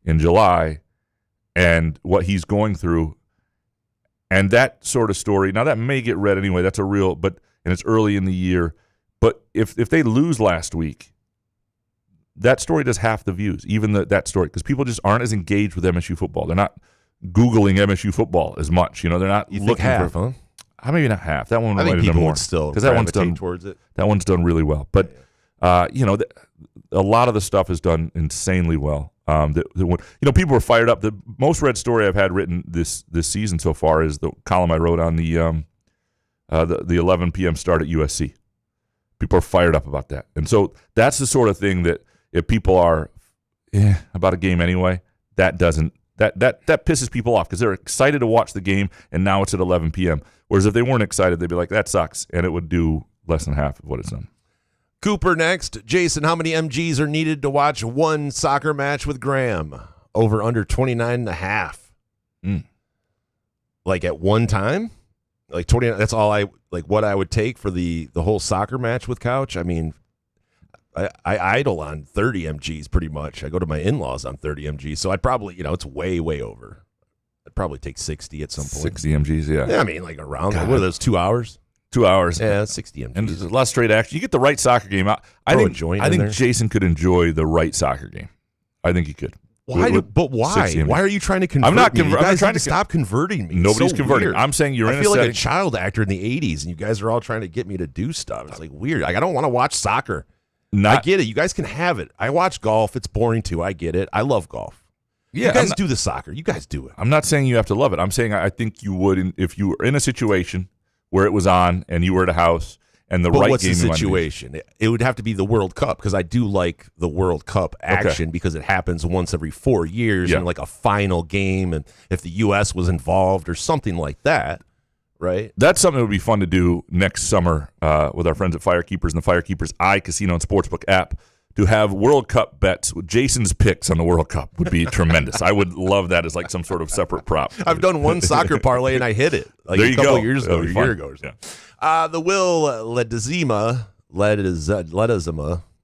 in July, and what he's going through, and that sort of story. Now that may get read anyway. That's and it's early in the year. But if they lose last week, that story does half the views, even that story, because people just aren't as engaged with MSU football. They're not Googling MSU football as much. They're not looking think half, huh? Maybe not half. That one I might think have people done more. would still because that one's done towards it. That one's done really well. But a lot of the stuff is done insanely well. People were fired up. The most read story I've had written this season so far is the column I wrote on the 11 p.m. start at USC. People are fired up about that, and so that's the sort of thing that if people are about a game anyway, that doesn't. That pisses people off because they're excited to watch the game, and now it's at 11 p.m. Whereas if they weren't excited, they'd be like, that sucks, and it would do less than half of what it's done. Cooper next. Jason, how many MGs are needed to watch one soccer match with Graham? Over under 29.5. Like at one time? Like 29, that's all what I would take for the whole soccer match with Couch. I mean, I idle on 30 MGs pretty much. I go to my in-laws on 30 MGs, so I'd probably, it's way, way over. I'd probably take 60 at some point. 60 MGs, yeah. Yeah, I mean, like around, what are those, 2 hours? 2 hours. Yeah, 60 MGs. And there's a lot of straight action. You get the right soccer game. I think Jason could enjoy the right soccer game. I think he could. Why? But why? Why are you trying to convert me? You guys need to stop converting me. Nobody's so converting. Weird. I'm saying you're in I feel like a child actor in the 80s, and you guys are all trying to get me to do stuff. It's like weird. Like, I don't want to watch soccer. I get it. You guys can have it. I watch golf. It's boring too. I get it. I love golf. Yeah, you guys do the soccer. You guys do it. I'm not saying you have to love it. I'm saying I think you would if you were in a situation where it was on and you were at a house and the right what's game. What's the situation? It would have to be the World Cup because I do like the World Cup action because it happens once every 4 years and like a final game, and if the U.S. was involved or something like that, right? That's something that would be fun to do next summer with our friends at Firekeepers and the Firekeepers iCasino and Sportsbook app. To have World Cup bets with Jason's picks on the World Cup would be tremendous. I would love that as like some sort of separate prop. I've done one soccer parlay and I hit it like there a couple of years ago, a year ago or so. Yeah. The Will Ledesma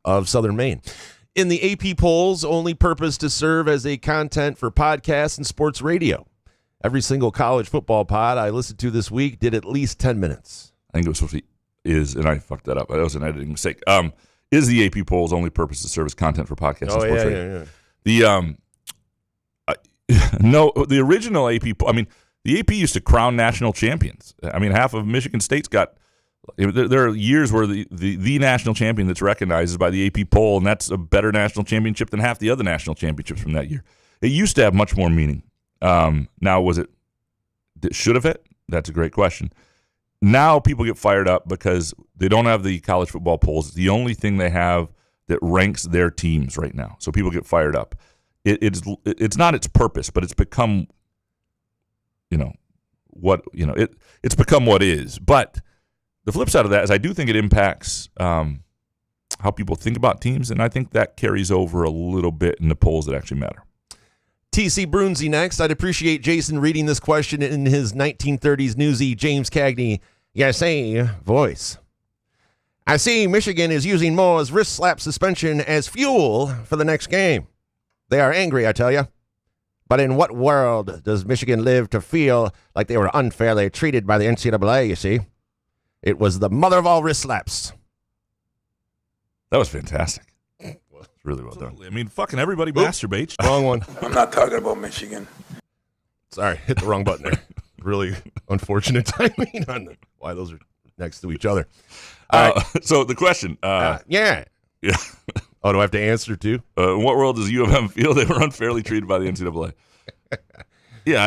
of Southern Maine. In the AP polls, only purpose to serve as a content for podcasts and sports radio. Every single college football pod I listened to this week did at least 10 minutes. I think it was supposed to be and I fucked that up. That was an editing mistake. Is the AP poll's only purpose to serve as content for podcasts and sports radio? Yeah. The original AP poll, I mean, the AP used to crown national champions. I mean, half of Michigan State's got, there are years where the national champion that's recognized is by the AP poll, and that's a better national championship than half the other national championships from that year. It used to have much more meaning. Now, should have it? That's a great question. Now people get fired up because they don't have the college football polls. It's the only thing they have that ranks their teams right now. So people get fired up. It's not its purpose, but it's become, it's become what is. But the flip side of that is I do think it impacts how people think about teams, and I think that carries over a little bit in the polls that actually matter. TC Brunzi next. I'd appreciate Jason reading this question in his 1930s newsy James Cagney voice. I see Michigan is using Moore's wrist slap suspension as fuel for the next game. They are angry, I tell you. But in what world does Michigan live to feel like they were unfairly treated by the NCAA, you see? It was the mother of all wrist slaps. That was fantastic. It's really well done. I mean, fucking everybody masturbates. Wrong one. I'm not talking about Michigan. Sorry, hit the wrong button there. Really unfortunate timing on why those are next to each other. So the question. Yeah. Oh, do I have to answer too? In what world does U of M feel they were unfairly treated by the NCAA? Yeah,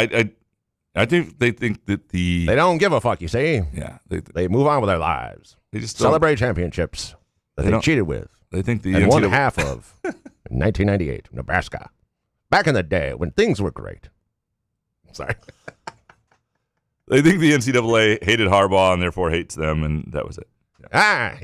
I think they think that they don't give a fuck. You see? Yeah, they move on with their lives. They just celebrate championships that they cheated with. They think the and one half of 1998 Nebraska, back in the day when things were great. Sorry. They think the NCAA hated Harbaugh and therefore hates them, and that was it. Yeah.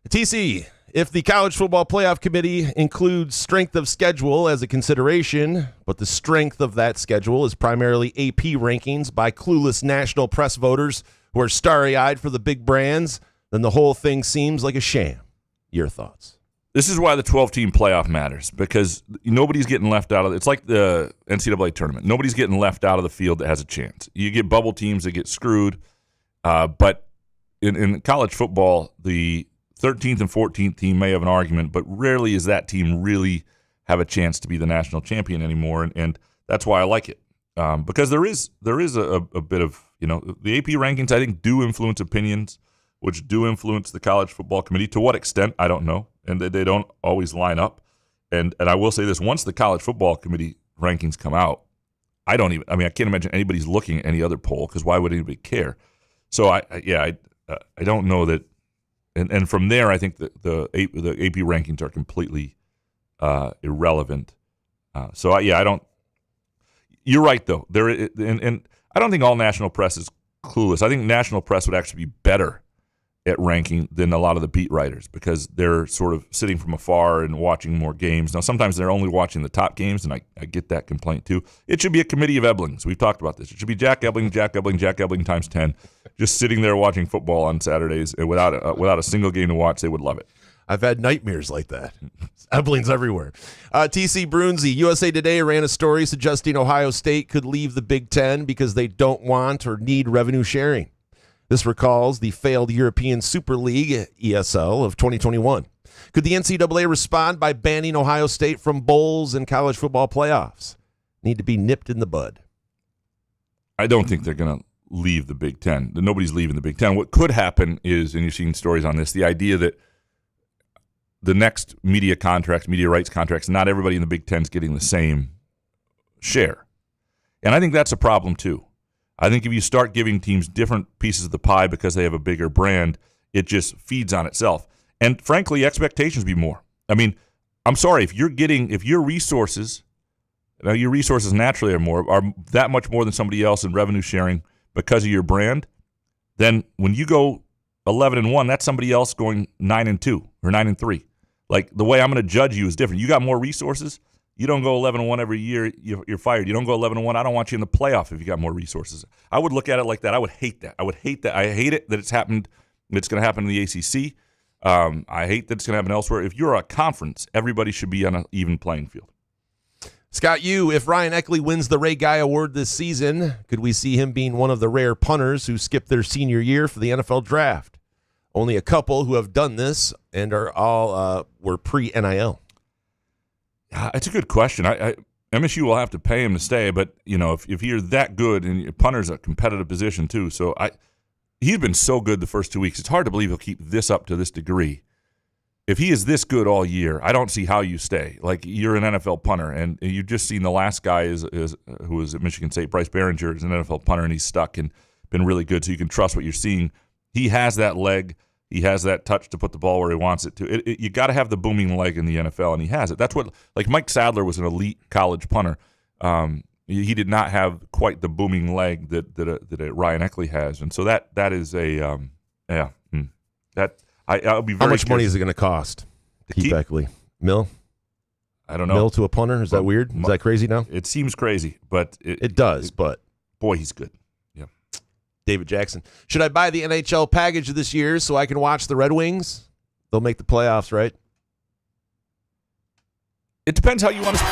TC, if the College Football Playoff Committee includes strength of schedule as a consideration, but the strength of that schedule is primarily AP rankings by clueless national press voters who are starry-eyed for the big brands, then the whole thing seems like a sham. Your thoughts? This is why the 12-team playoff matters, because nobody's getting left out of it. It's like the NCAA tournament. Nobody's getting left out of the field that has a chance. You get bubble teams that get screwed, but in college football, the 13th and 14th team may have an argument, but rarely is that team really have a chance to be the national champion anymore, and that's why I like it, because there is a bit of, the AP rankings, I think, do influence opinions, which do influence the College Football Committee. To what extent, I don't know, and they don't always line up. And I will say this, once the College Football Committee rankings come out, I can't imagine anybody's looking at any other poll, because why would anybody care? So, I don't know that, and from there, I think the AP rankings are completely irrelevant. I don't, you're right, though. And I don't think all national press is clueless. I think national press would actually be better at ranking than a lot of the beat writers, because they're sort of sitting from afar and watching more games. Now, sometimes they're only watching the top games, and I get that complaint too. It should be a committee of Eblings. We've talked about this. It should be Jack Ebling times 10, just sitting there watching football on Saturdays, and without a single game to watch. They would love it. I've had nightmares like that. Eblings everywhere. TC Brunzi, USA Today ran a story suggesting Ohio State could leave the Big Ten because they don't want or need revenue sharing. This recalls the failed European Super League, ESL, of 2021. Could the NCAA respond by banning Ohio State from bowls and college football playoffs? Need to be nipped in the bud. I don't think they're going to leave the Big Ten. Nobody's leaving the Big Ten. What could happen is, and you've seen stories on this, the idea that the next media rights contracts, not everybody in the Big Ten is getting the same share. And I think that's a problem too. I think if you start giving teams different pieces of the pie because they have a bigger brand, it just feeds on itself. And frankly, expectations be more. I mean, I'm sorry, if your resources naturally are that much more than somebody else in revenue sharing because of your brand, then when you go 11-1, that's somebody else going 9-2 or 9-3. Like, the way I'm going to judge you is different. You got more resources. You don't go 11-1 every year, you're fired. You don't go 11-1. I don't want you in the playoff if you got more resources. I would look at it like that. I would hate that. I hate it that it's happened. It's going to happen in the ACC. I hate that it's going to happen elsewhere. If you're a conference, everybody should be on an even playing field. Scott, if Ryan Eckley wins the Ray Guy Award this season, could we see him being one of the rare punters who skipped their senior year for the NFL draft? Only a couple who have done this and are all were pre-NIL. It's a good question. MSU will have to pay him to stay, but if you're that good, and punter's a competitive position too, so he's been so good the first 2 weeks. It's hard to believe he'll keep this up to this degree. If he is this good all year, I don't see how you stay. Like, you're an NFL punter, and you've just seen the last guy who was at Michigan State, Bryce Behringer, is an NFL punter, and he's stuck and been really good, so you can trust what you're seeing. He has that leg. He has that touch to put the ball where he wants it to. You got to have the booming leg in the NFL, and he has it. That's what, like, Mike Sadler was an elite college punter. He did not have quite the booming leg that Ryan Eckley has, and so that is a I'll be very. How much money is it going to cost to keep Eckley? Mil? I don't know. Mil to a punter? Is that weird? Is that crazy now? It seems crazy, but it does. But boy, he's good. Yeah. David Jackson. Should I buy the NHL package this year so I can watch the Red Wings? They'll make the playoffs, right? It depends how you want to.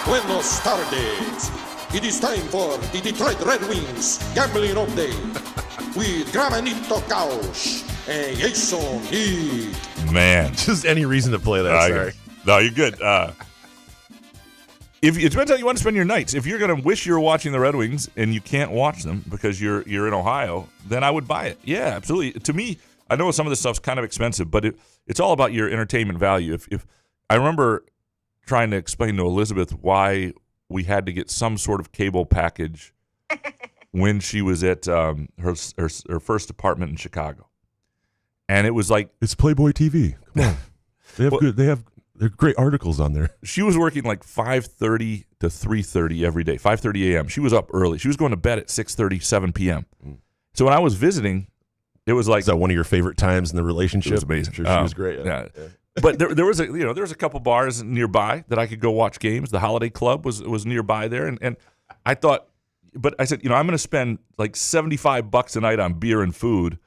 Buenos tardes. It is time for the Detroit Red Wings Gambling Update with Gramanito Couch and Jason Heat. Man. Just any reason to play that, sorry. No, you're good. It depends how you want to spend your nights. If you're going to wish you were watching the Red Wings and you can't watch them because you're in Ohio, then I would buy it. Yeah, absolutely. To me, I know some of this stuff's kind of expensive, but it's all about your entertainment value. If I remember trying to explain to Elizabeth why we had to get some sort of cable package when she was at her first apartment in Chicago, and it was like, it's Playboy TV. Come on, they're great articles on there. She was working like 5:30 to 3:30 every day, 5:30 a.m. She was up early. She was going to bed at 6:30, 7 p.m. So when I was visiting, it was like, is that one of your favorite times in the relationship? It was amazing. I'm sure she was great. Yeah. But there was a couple bars nearby that I could go watch games. The Holiday Club was nearby there, and I thought, but I said, I'm going to spend like $75 a night on beer and food,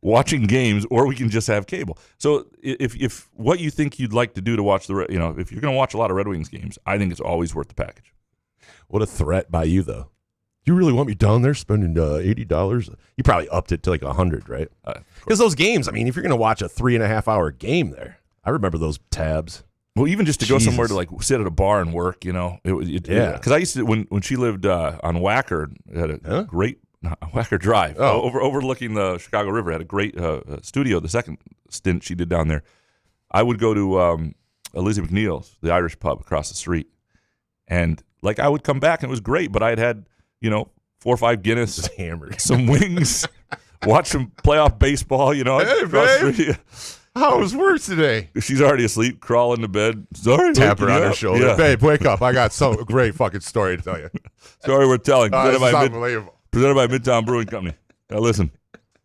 watching games, or we can just have cable. So if what you think you'd like to do to watch if you're going to watch a lot of Red Wings games, I think it's always worth the package. What a threat by you, though. You really want me down there spending $80? You probably upped it to like $100, right? Because those games, if you're going to watch a 3.5-hour game there. I remember those tabs. Well, even just to go somewhere to like sit at a bar and work, Because I used to when she lived on Wacker, had a great Wacker Drive overlooking the Chicago River. Had a great studio. The second stint she did down there, I would go to Lizzie McNeil's, the Irish pub across the street, and like I would come back and it was great. But I had 4 or 5 Guinness, hammered, some wings, watch some playoff baseball. Hey, babe. How was work today? She's already asleep, crawling to bed. Sorry, tap her on her shoulder. Yeah. Babe, wake up. I got a great fucking story to tell you. Story we're telling. This is unbelievable. Presented by Midtown Brewing Company. Now listen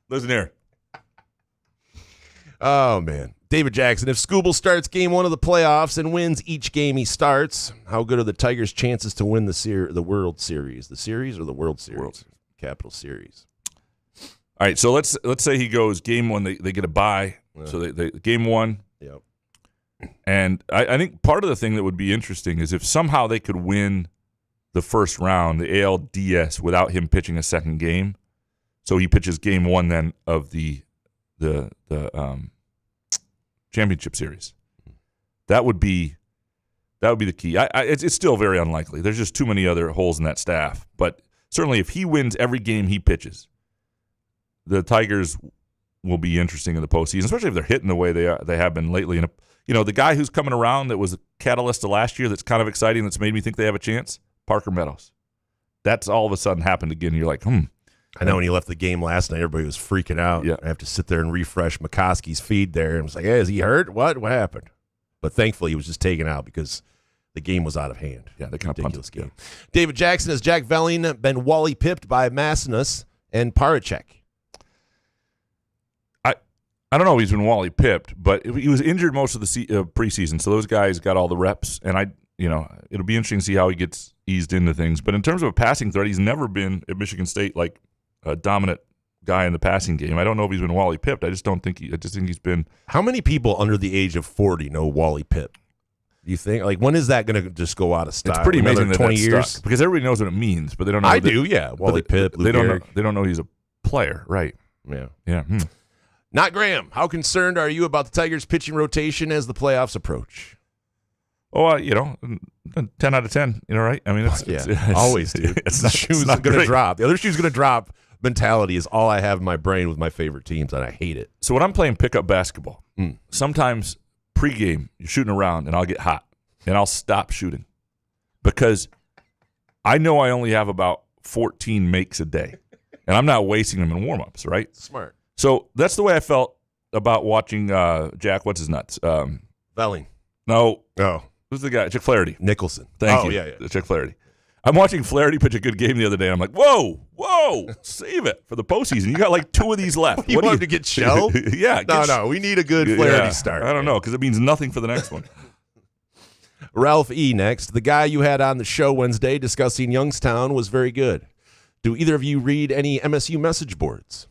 here. Oh, man. David Jackson, if Scooble starts game 1 of the playoffs and wins each game he starts, how good are the Tigers' chances to win the World Series? The series or the World Series? World Series. Capital Series. All right, so let's say he goes game 1, they get a bye. So they game 1. Yep. And I think part of the thing that would be interesting is if somehow they could win the first round, the ALDS, without him pitching a second game. So he pitches game 1 then of the championship series. That would be the key. It's still very unlikely. There's just too many other holes in that staff. But certainly if he wins every game he pitches, the Tigers will be interesting in the postseason, especially if they're hitting the way they have been lately. And the guy who's coming around that was a catalyst to last year that's kind of exciting, that's made me think they have a chance, Parker Meadows. That's all of a sudden happened again. You're like, I know when he left the game last night, everybody was freaking out. Yeah. I have to sit there and refresh McCoskey's feed there. And I was like, hey, is he hurt? What happened? But thankfully, he was just taken out because the game was out of hand. Yeah, they kind of ridiculous punted. game. David Jackson has Jack Velling been Wally pipped by Massinus and Paracek. I don't know if he's been Wally pipped, but he was injured most of the preseason, so those guys got all the reps, and it'll be interesting to see how he gets eased into things. But in terms of a passing threat, he's never been at Michigan State like a dominant guy in the passing game. I don't know if he's been Wally pipped. I just think he's been. How many people under the age of 40 know Wally Pipp? Do you think? Like, when is that going to just go out of style? It's pretty amazing that 20 that's years stuck, because everybody knows what it means, but they don't know. I do, yeah. Wally Pipp. They don't know he's a player, right? Yeah. Not Graham. How concerned are you about the Tigers' pitching rotation as the playoffs approach? Oh, 10 out of 10. Right? I mean, it's always, dude. The shoe's going to drop. The other shoe's going to drop. Mentality is all I have in my brain with my favorite teams, and I hate it. So when I'm playing pickup basketball, sometimes pregame you're shooting around, and I'll get hot, and I'll stop shooting because I know I only have about 14 makes a day, and I'm not wasting them in warm-ups, right? Smart. So that's the way I felt about watching Jack. What's his nuts? Velling. No. Oh. Who's the guy? Chick Flaherty. Nicholson. Thank you. Yeah. Chick Flaherty. I'm watching Flaherty pitch a good game the other day, and I'm like, whoa, save it for the postseason. You got like 2 of these left. You want him to get shelled? Yeah. No, we need a good Flaherty start. I don't know, because it means nothing for the next one. Ralph E. next. The guy you had on the show Wednesday discussing Youngstown was very good. Do either of you read any MSU message boards?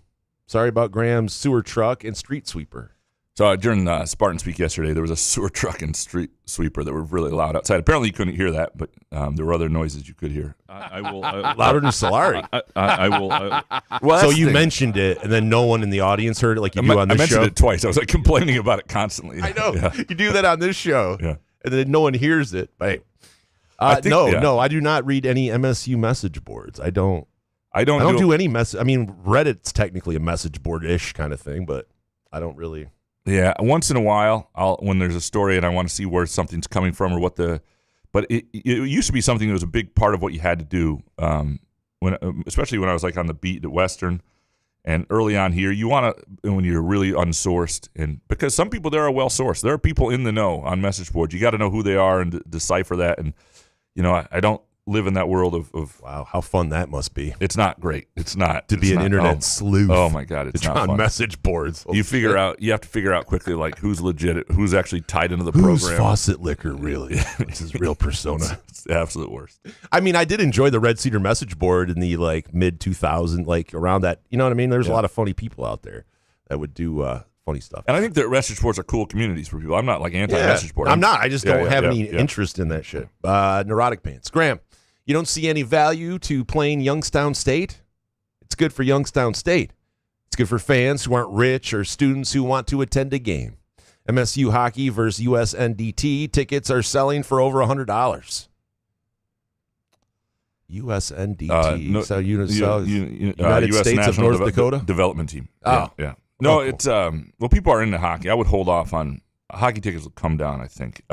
Sorry about Graham's sewer truck and street sweeper. So during Spartan Speak yesterday, there was a sewer truck and street sweeper that were really loud outside. Apparently, you couldn't hear that, but there were other noises you could hear. I will louder than Solari. I will. Well, so you mentioned it, and then no one in the audience heard it, like you do on this show. I mentioned it twice. I was like complaining about it constantly. I know you do that on this show, and then no one hears it. Hey, I do not read any MSU message boards. I don't do any message. I mean, Reddit's technically a message board-ish kind of thing, but I don't really. Yeah, once in a while, when there's a story and I want to see where something's coming from or but it used to be something that was a big part of what you had to do. Especially when I was like on the beat at Western, and early on here, you want to when you're really unsourced, and because some people there are well sourced, there are people in the know on message boards. You got to know who they are and decipher that. And I don't live in that world of wow, how fun that must be. It's not great. It's not to be an internet sleuth. Oh my god, it's not on fun. Message boards. You have to figure out quickly like who's legit, who's actually tied into the program. Who's Faucet Liquor really? What's his real persona? It's the absolute worst. I mean, I did enjoy the Red Cedar message board in the like mid 2000s, like around that. You know what I mean? There's a lot of funny people out there that would do funny stuff. And I think that message boards are cool communities for people. I'm not like anti-message board. I'm not. I just don't have any interest in that shit. Neurotic Pants. Graham, you don't see any value to playing Youngstown State? It's good for Youngstown State. It's good for fans who aren't rich or students who want to attend a game. MSU hockey versus USNDT tickets are selling for over $100. USNDT. United US States National of North Dakota? Development Team. Oh. Yeah. No, cool. it's people are into hockey. I would hold off on hockey tickets will come down, I think.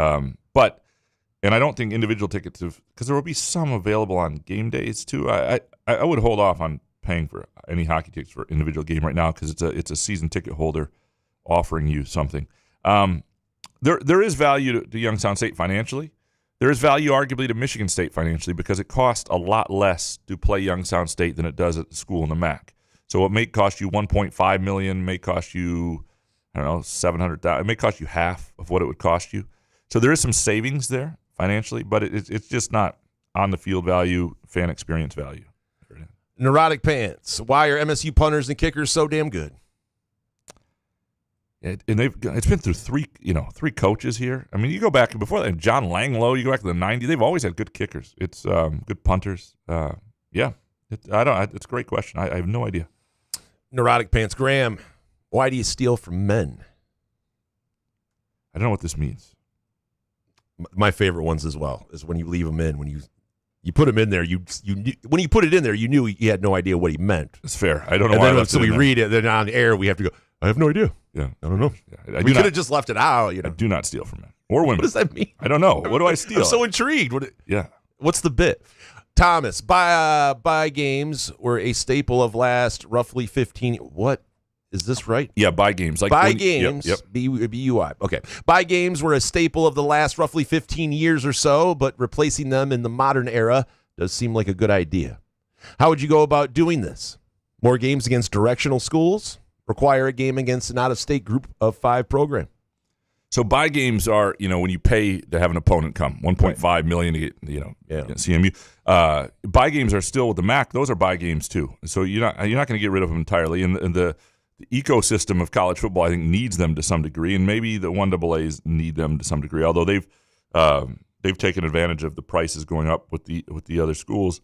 And I don't think individual tickets because there will be some available on game days too. I would hold off on paying for any hockey tickets for individual game right now because it's a season ticket holder offering you something. There is value to Youngstown State financially. There is value arguably to Michigan State financially because it costs a lot less to play Youngstown State than it does at the school in the MAC. So it may cost you $1.5 million, may cost you $700,000. It may cost you half of what it would cost you. So there is some savings there financially, but it's just not on the field value, fan experience value. Neurotic Pants. Why are MSU punters and kickers so damn good? It's been through three coaches here. I mean, you go back before that, John Langlow. You go back to the '90s. They've always had good kickers. It's good punters. It's a great question. I have no idea. Neurotic Pants. Graham, why do you steal from men? I don't know what this means. My favorite ones as well is when you leave them in. When you put them in there, when you put it in there, you knew you had no idea what he meant. It's fair. I don't know and why. Then so we read it, then on air we have to go, I have no idea. Yeah. I don't know. Yeah. We could have just left it out. I do not steal from men or women. What does that mean? I don't know. What do I steal? I'm so intrigued. Yeah. What's the bit? Thomas, buy games were a staple of last roughly 15. What? Is this right? Yeah, buy games. Games. Yep. B-U-I. Okay. Buy games were a staple of the last roughly 15 years or so, but replacing them in the modern era does seem like a good idea. How would you go about doing this? More games against directional schools? Require a game against an out-of-state group of 5 program? So buy games are, when you pay to have an opponent come, $1.5 million to get, against CMU. Buy games are still with the MAC. Those are buy games too. So you're not going to get rid of them entirely. And the ecosystem of college football, I think, needs them to some degree, and maybe the 1AAs need them to some degree. Although they've taken advantage of the prices going up with the other schools.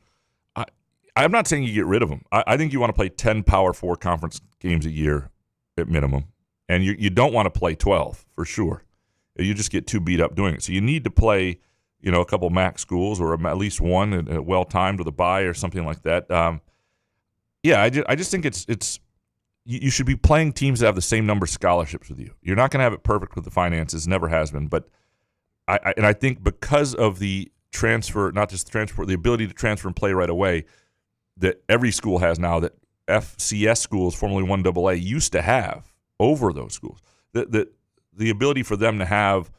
I'm not saying you get rid of them. I think you want to play 10 Power 4 conference games a year at minimum, and you don't want to play 12 for sure. You just get too beat up doing it. So you need to play, a couple MAC schools or at least one well timed with a bye or something like that. I just think it's you should be playing teams that have the same number of scholarships with you. You're not going to have it perfect with the finances, never has been, but I think because of the transfer, not just the transfer, the ability to transfer and play right away that every school has now, that FCS schools, formerly 1AA, used to have over those schools. The ability for them to have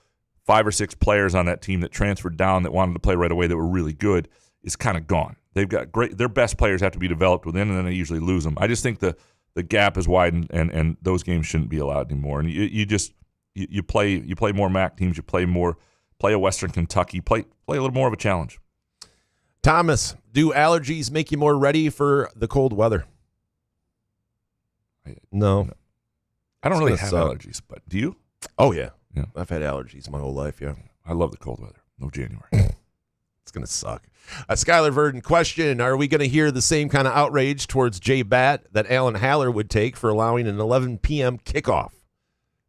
5 or 6 players on that team that transferred down that wanted to play right away that were really good is kind of gone. They've got their best players have to be developed within, and then they usually lose them. I just think the gap is widened, and those games shouldn't be allowed anymore. And you play more MAC teams, play a Western Kentucky, play a little more of a challenge. Thomas, do allergies make you more ready for the cold weather? No. I don't really have allergies, but do you? Oh, yeah. I've had allergies my whole life, yeah. I love the cold weather. No January. It's going to suck. Skylar Verdon, question, are we going to hear the same kind of outrage towards Jay Batt that Alan Haller would take for allowing an 11 p.m. kickoff?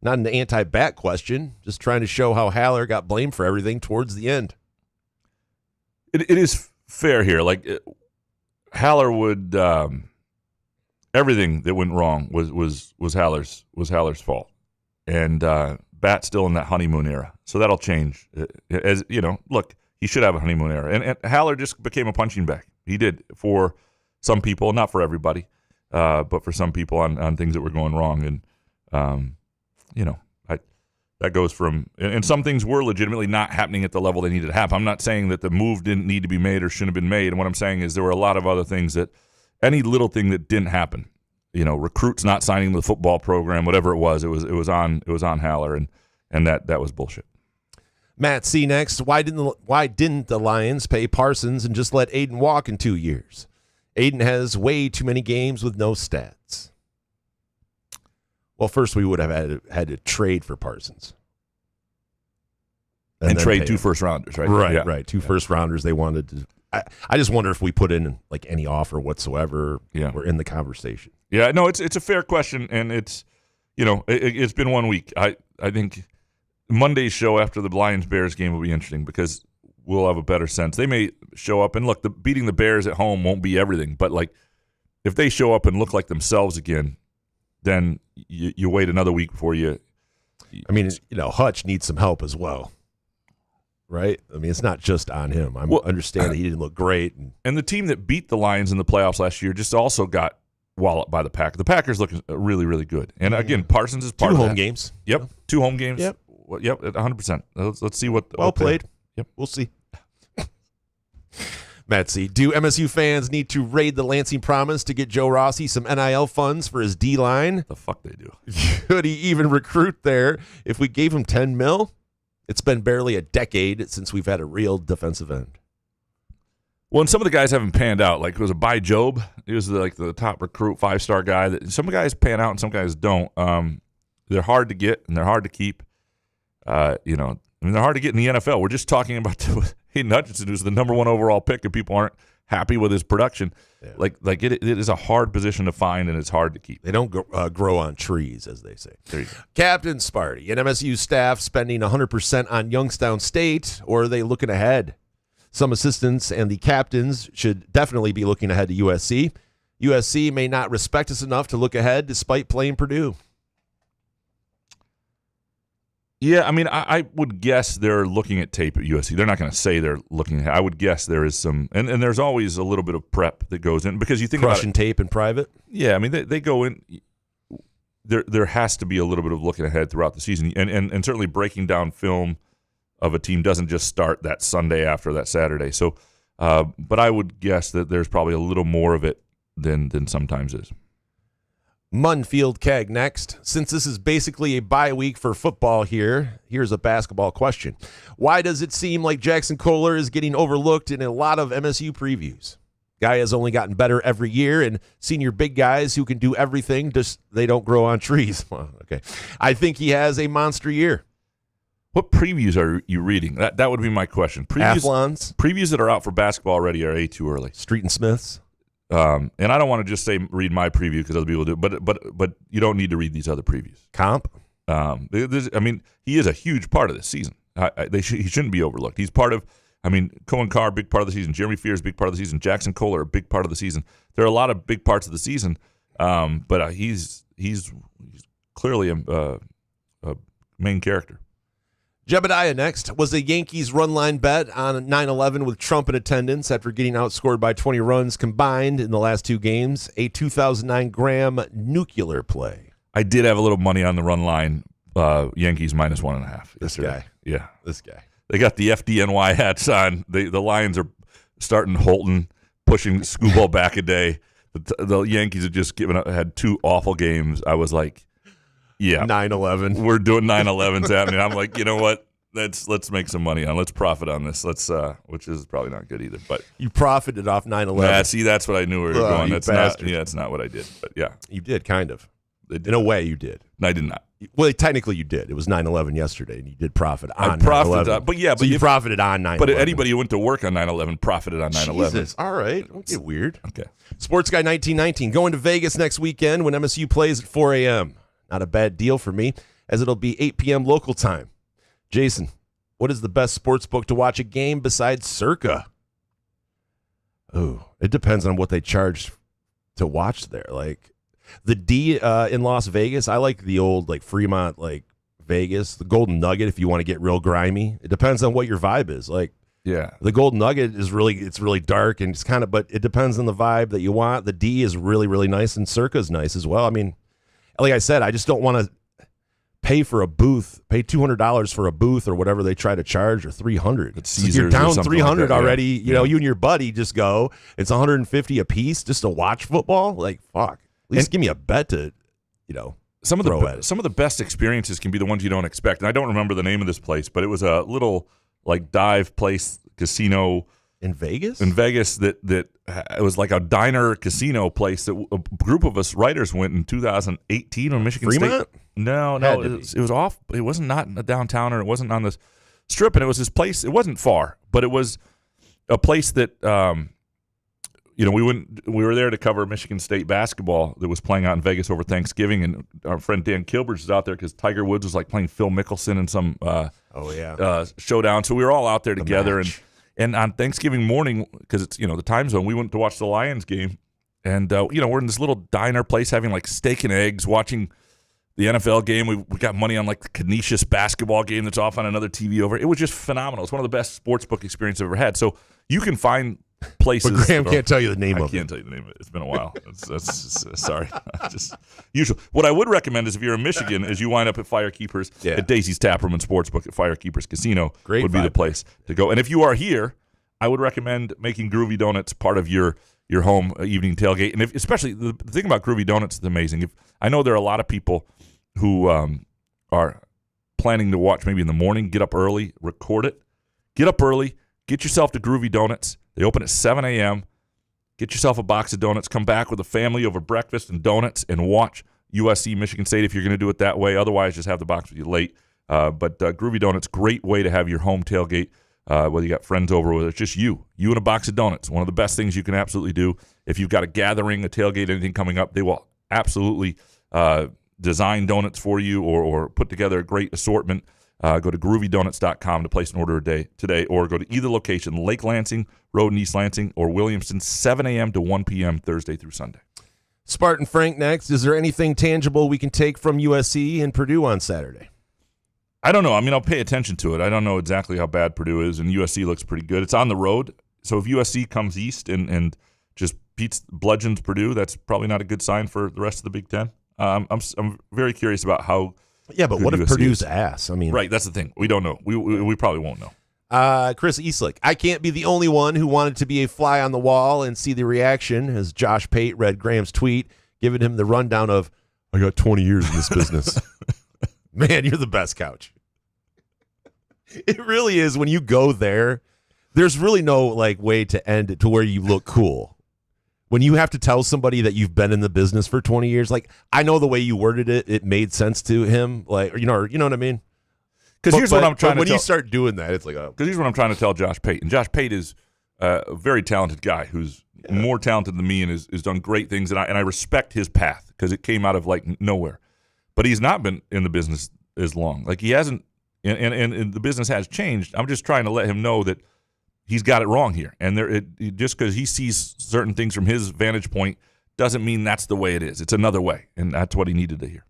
Not an anti-Bat question, just trying to show how Haller got blamed for everything towards the end. It is fair here. Like, Haller would everything that went wrong was Haller's fault, and Bat's still in that honeymoon era, so that'll change. As look, he should have a honeymoon era, and Haller just became a punching bag. He did for some people, not for everybody, but for some people on things that were going wrong, and that goes from, and some things were legitimately not happening at the level they needed to happen. I'm not saying that the move didn't need to be made or shouldn't have been made. And what I'm saying is there were a lot of other things that, any little thing that didn't happen, recruits not signing the football program, whatever it was on Haller, and that was bullshit. Matt C. next. Why didn't the Lions pay Parsons and just let Aiden walk in 2 years? Aiden has way too many games with no stats. Well, first we would have had to trade for Parsons. And trade 2 first-rounders, right? Right, right. 2 first-rounders they wanted to. I just wonder if we put in like any offer whatsoever, we're in the conversation. Yeah, no, it's a fair question, and it's, it's been 1 week. I think Monday's show after the Lions-Bears game will be interesting because we'll have a better sense. They may show up, and look, beating the Bears at home won't be everything, but like if they show up and look like themselves again, then you wait another week before you. I mean, Hutch needs some help as well, right? I mean, it's not just on him. I understand that he didn't look great. And the team that beat the Lions in the playoffs last year just also got walloped by the Packers. The Packers look really, really good. And again, Parsons is part of that. 2 home games. Yep, 2 home games. Yep, 100%. Let's see what. Well played. Yep, we'll see. Matt C. Do MSU fans need to raid the Lansing Promise to get Joe Rossi some NIL funds for his D-line? The fuck they do. Could he even recruit there if we gave him $10 million? It's been barely a decade since we've had a real defensive end. Well, and some of the guys haven't panned out. Like, it was a By Job. He was the top recruit, 5-star guy. Some guys pan out and some guys don't. They're hard to get and they're hard to keep. I mean, they're hard to get in the NFL. We're just talking about Hayden Hutchinson, who's the number 1 overall pick, and people aren't happy with his production. Yeah. Like it is a hard position to find, and it's hard to keep. They don't grow on trees, as they say. There you go. Captain Sparty and MSU staff spending 100% on Youngstown State, or are they looking ahead? Some assistants and the captains should definitely be looking ahead to USC. USC may not respect us enough to look ahead despite playing Purdue. Yeah, I mean, I would guess they're looking at tape at USC. They're not going to say they're looking at. I would guess there is some, and there's always a little bit of prep that goes in because you think crushing about it, tape in private. Yeah, I mean, they go in. There has to be a little bit of looking ahead throughout the season, and certainly breaking down film of a team doesn't just start that Sunday after that Saturday. So, but I would guess that there's probably a little more of it than sometimes is. Munfield Keg next. Since this is basically a bye week for football here's a basketball question. Why does it seem like Jackson Kohler is getting overlooked in a lot of MSU previews? Guy has only gotten better every year, and senior big guys who can do everything, just they don't grow on trees. Well, okay. I think he has a monster year. What previews are you reading? That would be my question. Previews that are out for basketball already are too early. Street and Smiths. And I don't want to just say read my preview because other people do, but you don't need to read these other previews. Comp. I mean, he is a huge part of this season. He shouldn't be overlooked. He's part of. I mean, Cohen Carr, big part of the season. Jeremy Fears, big part of the season. Jackson Kohler, a big part of the season. There are a lot of big parts of the season, but he's clearly a main character. Jebediah next. Was a Yankees run line bet on 9/11 with Trump in attendance after getting outscored by 20 runs combined in the last 2 games. A 2009 Graham nuclear play. I did have a little money on the run line. Yankees -1.5. This guy. Yeah. This guy. They got the FDNY hats on. The Lions are starting Holton, pushing Screwball back a day. The Yankees have just had 2 awful games. I was like, yeah, 9/11. We're doing 9/11's happening. I'm like, you know what? Let's make some money on. Let's profit on this. Which is probably not good either. But you profited off 9/11. Yeah, see, that's what I knew we were going. That's bastard. It's not what I did. But yeah, you did kind of. In a way, you did. No, I did not. Well, technically, you did. It was 9/11 yesterday, and you did profit on 9/11. But you profited on 9/11. But anybody who went to work on 9/11 profited on 9/11. Jesus. All right. Don't get weird. Okay. Sports Guy 1919 going to Vegas next weekend when MSU plays at 4 a.m. Not a bad deal for me, as it'll be 8 p.m. local time. Jason, what is the best sports book to watch a game besides Circa? Oh, it depends on what they charge to watch there. Like the D in Las Vegas, I like the old like Fremont, like Vegas, the Golden Nugget. If you want to get real grimy, it depends on what your vibe is. Like, yeah, the Golden Nugget is really dark and it's kind of, but it depends on the vibe that you want. The D is really nice, and Circa is nice as well. I mean, like I said, I just don't want to pay for a booth, pay $200 for a booth or whatever they try to charge, or $300. So you're down $300 like already. You know, you and your buddy just go. It's $150 a piece just to watch football. Like, fuck. At least give me a bet to, some of the best experiences can be the ones you don't expect. And I don't remember the name of this place, but it was a little like dive place, casino in Vegas. That it was like a diner casino place that a group of us writers went in 2018 on Michigan Fremont? State. No, it was off. It wasn't not in the downtown, or it wasn't on the strip, and it was this place. It wasn't far, but it was a place that we were there to cover Michigan State basketball that was playing out in Vegas over Thanksgiving, and our friend Dan Kilbridge was out there because Tiger Woods was like playing Phil Mickelson in some showdown. So we were all out there together, and on Thanksgiving morning, because it's the time zone, we went to watch the Lions game, and we're in this little diner place having like steak and eggs, watching the NFL game. We got money on like the Canisius basketball game that's off on another TV over. It was just phenomenal. It's one of the best sportsbook experiences I've ever had. So you can find places. But Graham can't tell you the name of it. I can't tell you the name of it. It's been a while. Sorry. Just usual. What I would recommend is if you're in Michigan, is you wind up at Firekeepers at Daisy's Taproom and Sportsbook at Firekeepers Casino. Great would be the place to go. And if you are here, I would recommend making Groovy Donuts part of your home evening tailgate. And especially the thing about Groovy Donuts is amazing. I know there are a lot of people who are planning to watch maybe in the morning, get up early, record it. Get up early, get yourself to Groovy Donuts. They open at 7 a.m. Get yourself a box of donuts. Come back with a family over breakfast and donuts and watch USC Michigan State if you're going to do it that way. Otherwise, just have the box with you late. But Groovy Donuts, great way to have your home tailgate, whether you got friends over, whether it's just you and a box of donuts. One of the best things you can absolutely do. If you've got a gathering, a tailgate, anything coming up, they will absolutely design donuts for you or put together a great assortment. Go to groovydonuts.com to place an order today, or go to either location, Lake Lansing Road in East Lansing, or Williamston, 7 a.m. to 1 p.m. Thursday through Sunday. Spartan Frank next. Is there anything tangible we can take from USC and Purdue on Saturday? I don't know. I mean, I'll pay attention to it. I don't know exactly how bad Purdue is, and USC looks pretty good. It's on the road, so if USC comes east and just bludgeons Purdue, that's probably not a good sign for the rest of the Big Ten. I'm very curious about how. Yeah, but what if Purdue's ass? I mean, right. That's the thing. We don't know. We probably won't know. Chris Eastlick, I can't be the only one who wanted to be a fly on the wall and see the reaction as Josh Pate read Graham's tweet, giving him the rundown of, I got 20 years in this business. Man, you're the best, Couch. It really is. When you go there, there's really no way to end it to where you look cool. When you have to tell somebody that you've been in the business for 20 years, I know the way you worded it, it made sense to him. You know what I mean? Because here's what I'm trying to when tell. you start doing that, it's because here's what I'm trying to tell Josh Pate. And Josh Pate is a very talented guy who's more talented than me and has done great things. And I respect his path because it came out of nowhere. But he's not been in the business as long. He hasn't, and the business has changed. I'm just trying to let him know that he's got it wrong here. And just because he sees certain things from his vantage point doesn't mean that's the way it is. It's another way. And that's what he needed to hear.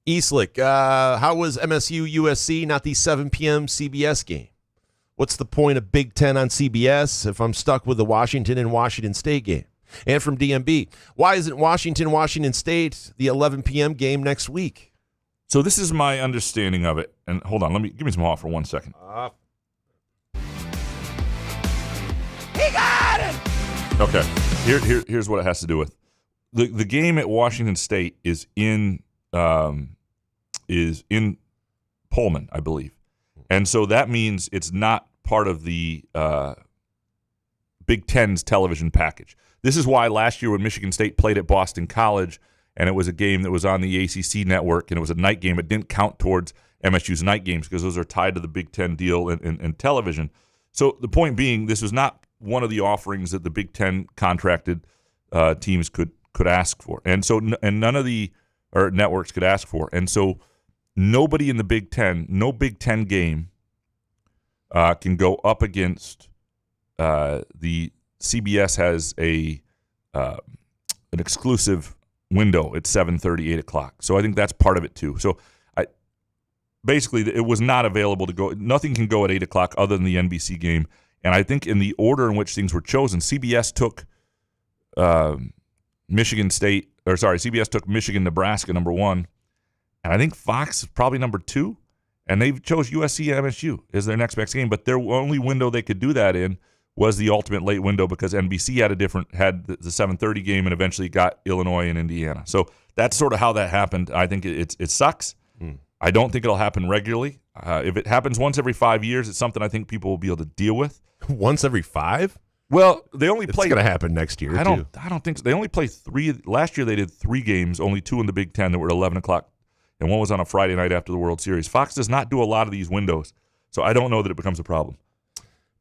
Eastlick, how was MSU USC not the 7 p.m. CBS game? What's the point of Big Ten on CBS if I'm stuck with the Washington and Washington State game? And from DMB, why isn't Washington State the 11 p.m. game next week? So this is my understanding of it. And hold on, give me some hot for 1 second. He got it! Okay, here's what it has to do with. The game at Washington State is in Pullman, I believe. And so that means it's not part of the Big Ten's television package. This is why last year when Michigan State played at Boston College and it was a game that was on the ACC network and it was a night game, it didn't count towards MSU's night games because those are tied to the Big Ten deal in television. So the point being, this was not one of the offerings that the Big Ten contracted teams could ask for. And so none of the networks could ask for. And so nobody in the Big Ten, no Big Ten game can go up against the CBS has an exclusive window at 7:30, 8 o'clock. So I think that's part of it too. So basically it was not available to go. Nothing can go at 8 o'clock other than the NBC game. And I think in the order in which things were chosen, CBS took CBS took Michigan, Nebraska, number 1. And I think Fox is probably number 2. And they chose USC MSU as their next best game. But their only window they could do that in was the ultimate late window because NBC had the 7:30 game and eventually got Illinois and Indiana. So that's sort of how that happened. I think it sucks. I don't think it'll happen regularly. If it happens once every 5 years, it's something I think people will be able to deal with. Once every 5? Well, they only play. It's going to happen next year. I don't think so. They only play 3. Last year they did 3 games, only 2 in the Big Ten that were at 11 o'clock, and one was on a Friday night after the World Series. Fox does not do a lot of these windows, so I don't know that it becomes a problem.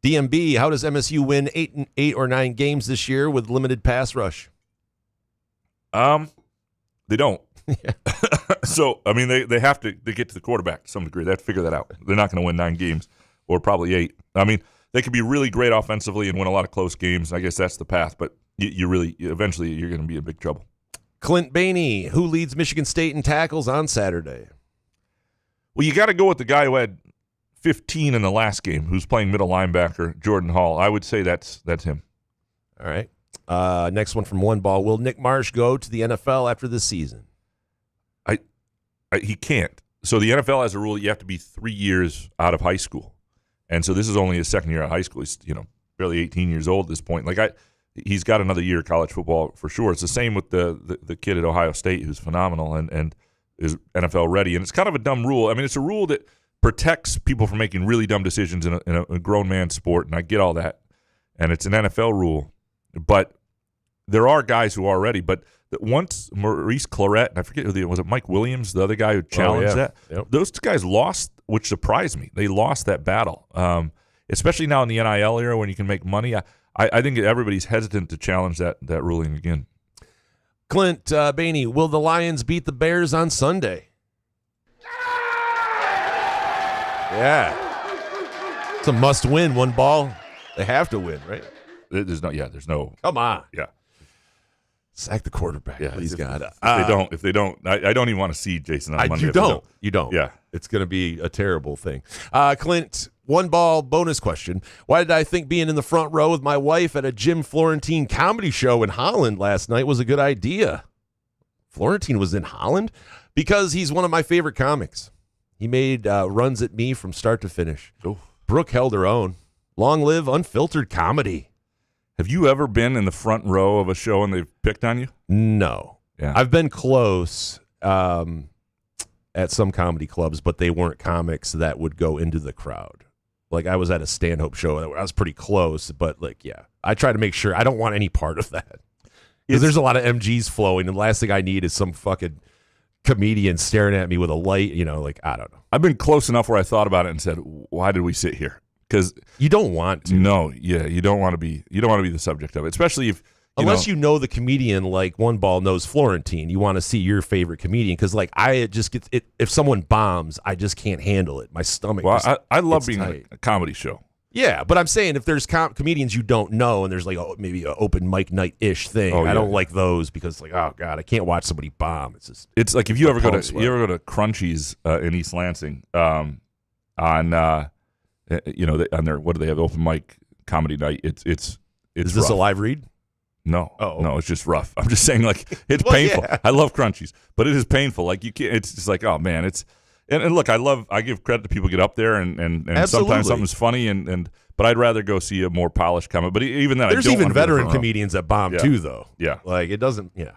DMB, how does MSU win 8 or 9 games this year with limited pass rush? They don't. Yeah. So, I mean, they have to get to the quarterback to some degree. They have to figure that out. They're not going to win 9 games or probably 8. I mean, they could be really great offensively and win a lot of close games. I guess that's the path, but eventually you're going to be in big trouble. Clint Bainey, who leads Michigan State in tackles on Saturday? Well, you got to go with the guy who had 15 in the last game, who's playing middle linebacker, Jordan Hall. I would say that's him. All right. Next one from One Ball. Will Nick Marsh go to the NFL after this season? He can't. So the NFL has a rule that you have to be 3 years out of high school. And so this is only his second year out of high school. He's, barely 18 years old at this point. He's got another year of college football for sure. It's the same with the kid at Ohio State who's phenomenal and is NFL ready. And it's kind of a dumb rule. I mean, it's a rule that protects people from making really dumb decisions in a grown man sport, and I get all that. And it's an NFL rule. But there are guys who are ready, but once Maurice Claret, and I forget who was it Mike Williams, the other guy who challenged that? Yep. Those guys lost, which surprised me. They lost that battle, especially now in the NIL era when you can make money. I think everybody's hesitant to challenge that ruling again. Clint Bainey, will the Lions beat the Bears on Sunday? Yeah. It's a must-win, one ball. They have to win, right? There's no. Come on. Yeah. Sack the quarterback. Yeah, please, God. If they don't, I don't even want to see Jason on Monday. You don't. Yeah. It's going to be a terrible thing. Clint, one ball bonus question. Why did I think being in the front row with my wife at a Jim Florentine comedy show in Holland last night was a good idea? Florentine was in Holland? Because he's one of my favorite comics. He made runs at me from start to finish. Ooh. Brooke held her own. Long live unfiltered comedy. Have you ever been in the front row of a show and they've picked on you? No. Yeah. I've been close at some comedy clubs, but they weren't comics that would go into the crowd. Like I was at a Stanhope show where I was pretty close, but I try to make sure I don't want any part of that. Because there's a lot of MGs flowing, and the last thing I need is some fucking comedian staring at me with a light, I don't know. I've been close enough where I thought about it and said, why did we sit here? Because you don't want to. No, yeah, you don't want to be the subject of it, especially if unless you know the comedian like One Ball knows Florentine. You want to see your favorite comedian because I just get it. If someone bombs, I just can't handle it. My stomach. Well, I love being tight. A comedy show. Yeah, but I'm saying if there's comedians you don't know and there's maybe an open mic night-ish thing, I don't like those because oh God, I can't watch somebody bomb. It's like if you ever go to Crunchies in East Lansing on their what do they have open mic comedy night? It's is this rough. a live read? No, no, it's just rough. I'm just saying it's painful. Yeah. I love Crunchies, but it is painful. Like you can't. It's just like oh man, it's. And look, I give credit to people who get up there and sometimes something's funny but I'd rather go see a more polished comic. But even then, there's even veteran comedians that bomb too, though. Yeah, it doesn't. Yeah.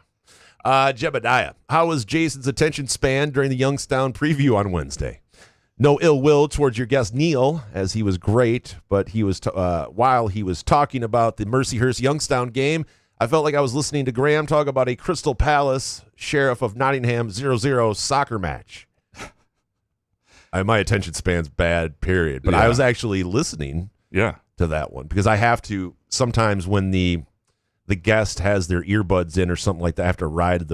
Jebediah, how was Jason's attention span during the Youngstown preview on Wednesday? No ill will towards your guest Neil, as he was great, but he was while he was talking about the Mercyhurst Youngstown game, I felt like I was listening to Graham talk about a Crystal Palace Sheriff of Nottingham 0-0 soccer match. My attention span's bad, period. But I was actually listening to that one because I have to sometimes when the guest has their earbuds in or something like that, I have to ride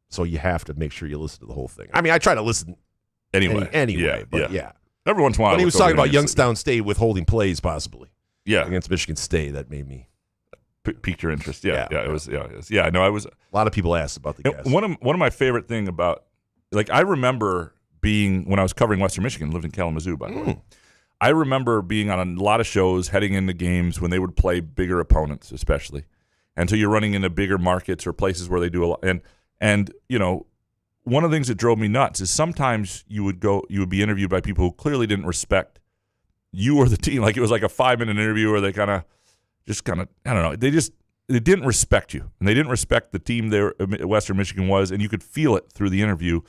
so you have to make sure you listen to the whole thing. I mean, I try to listen anyway. But every once in a while. When he was talking about Youngstown State withholding plays possibly against Michigan State, that made me piqued your interest. It was. No, I was. A lot of people asked about the guest. One of my favorite thing about I remember being when I was covering Western Michigan, lived in Kalamazoo, by the way. I remember being on a lot of shows, heading into games when they would play bigger opponents, especially, and so you're running into bigger markets or places where they do a lot. And one of the things that drove me nuts is sometimes you would be interviewed by people who clearly didn't respect you or the team. Like it was like a 5-minute interview where they kind of I don't know. They didn't respect you, and they didn't respect the team there Western Michigan was, and you could feel it through the interview.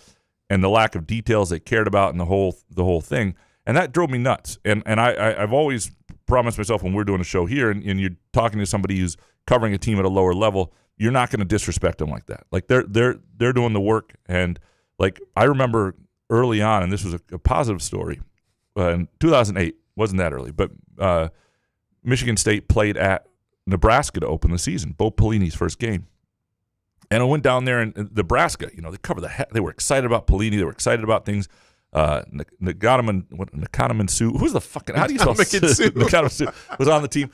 And the lack of details they cared about and the whole thing. And that drove me nuts. And I've always promised myself when we're doing a show here and you're talking to somebody who's covering a team at a lower level, you're not going to disrespect them like that. Like they're doing the work. And like I remember early on, and this was a positive story, in 2008, wasn't that early, but Michigan State played at Nebraska to open the season, Bo Pelini's first game. And I went down there in Nebraska. They covered they were excited about Pelini. They were excited about things. Nakanaman Sue. Who's the fucking? How do you spell Nakanaman Sue? Was on the team.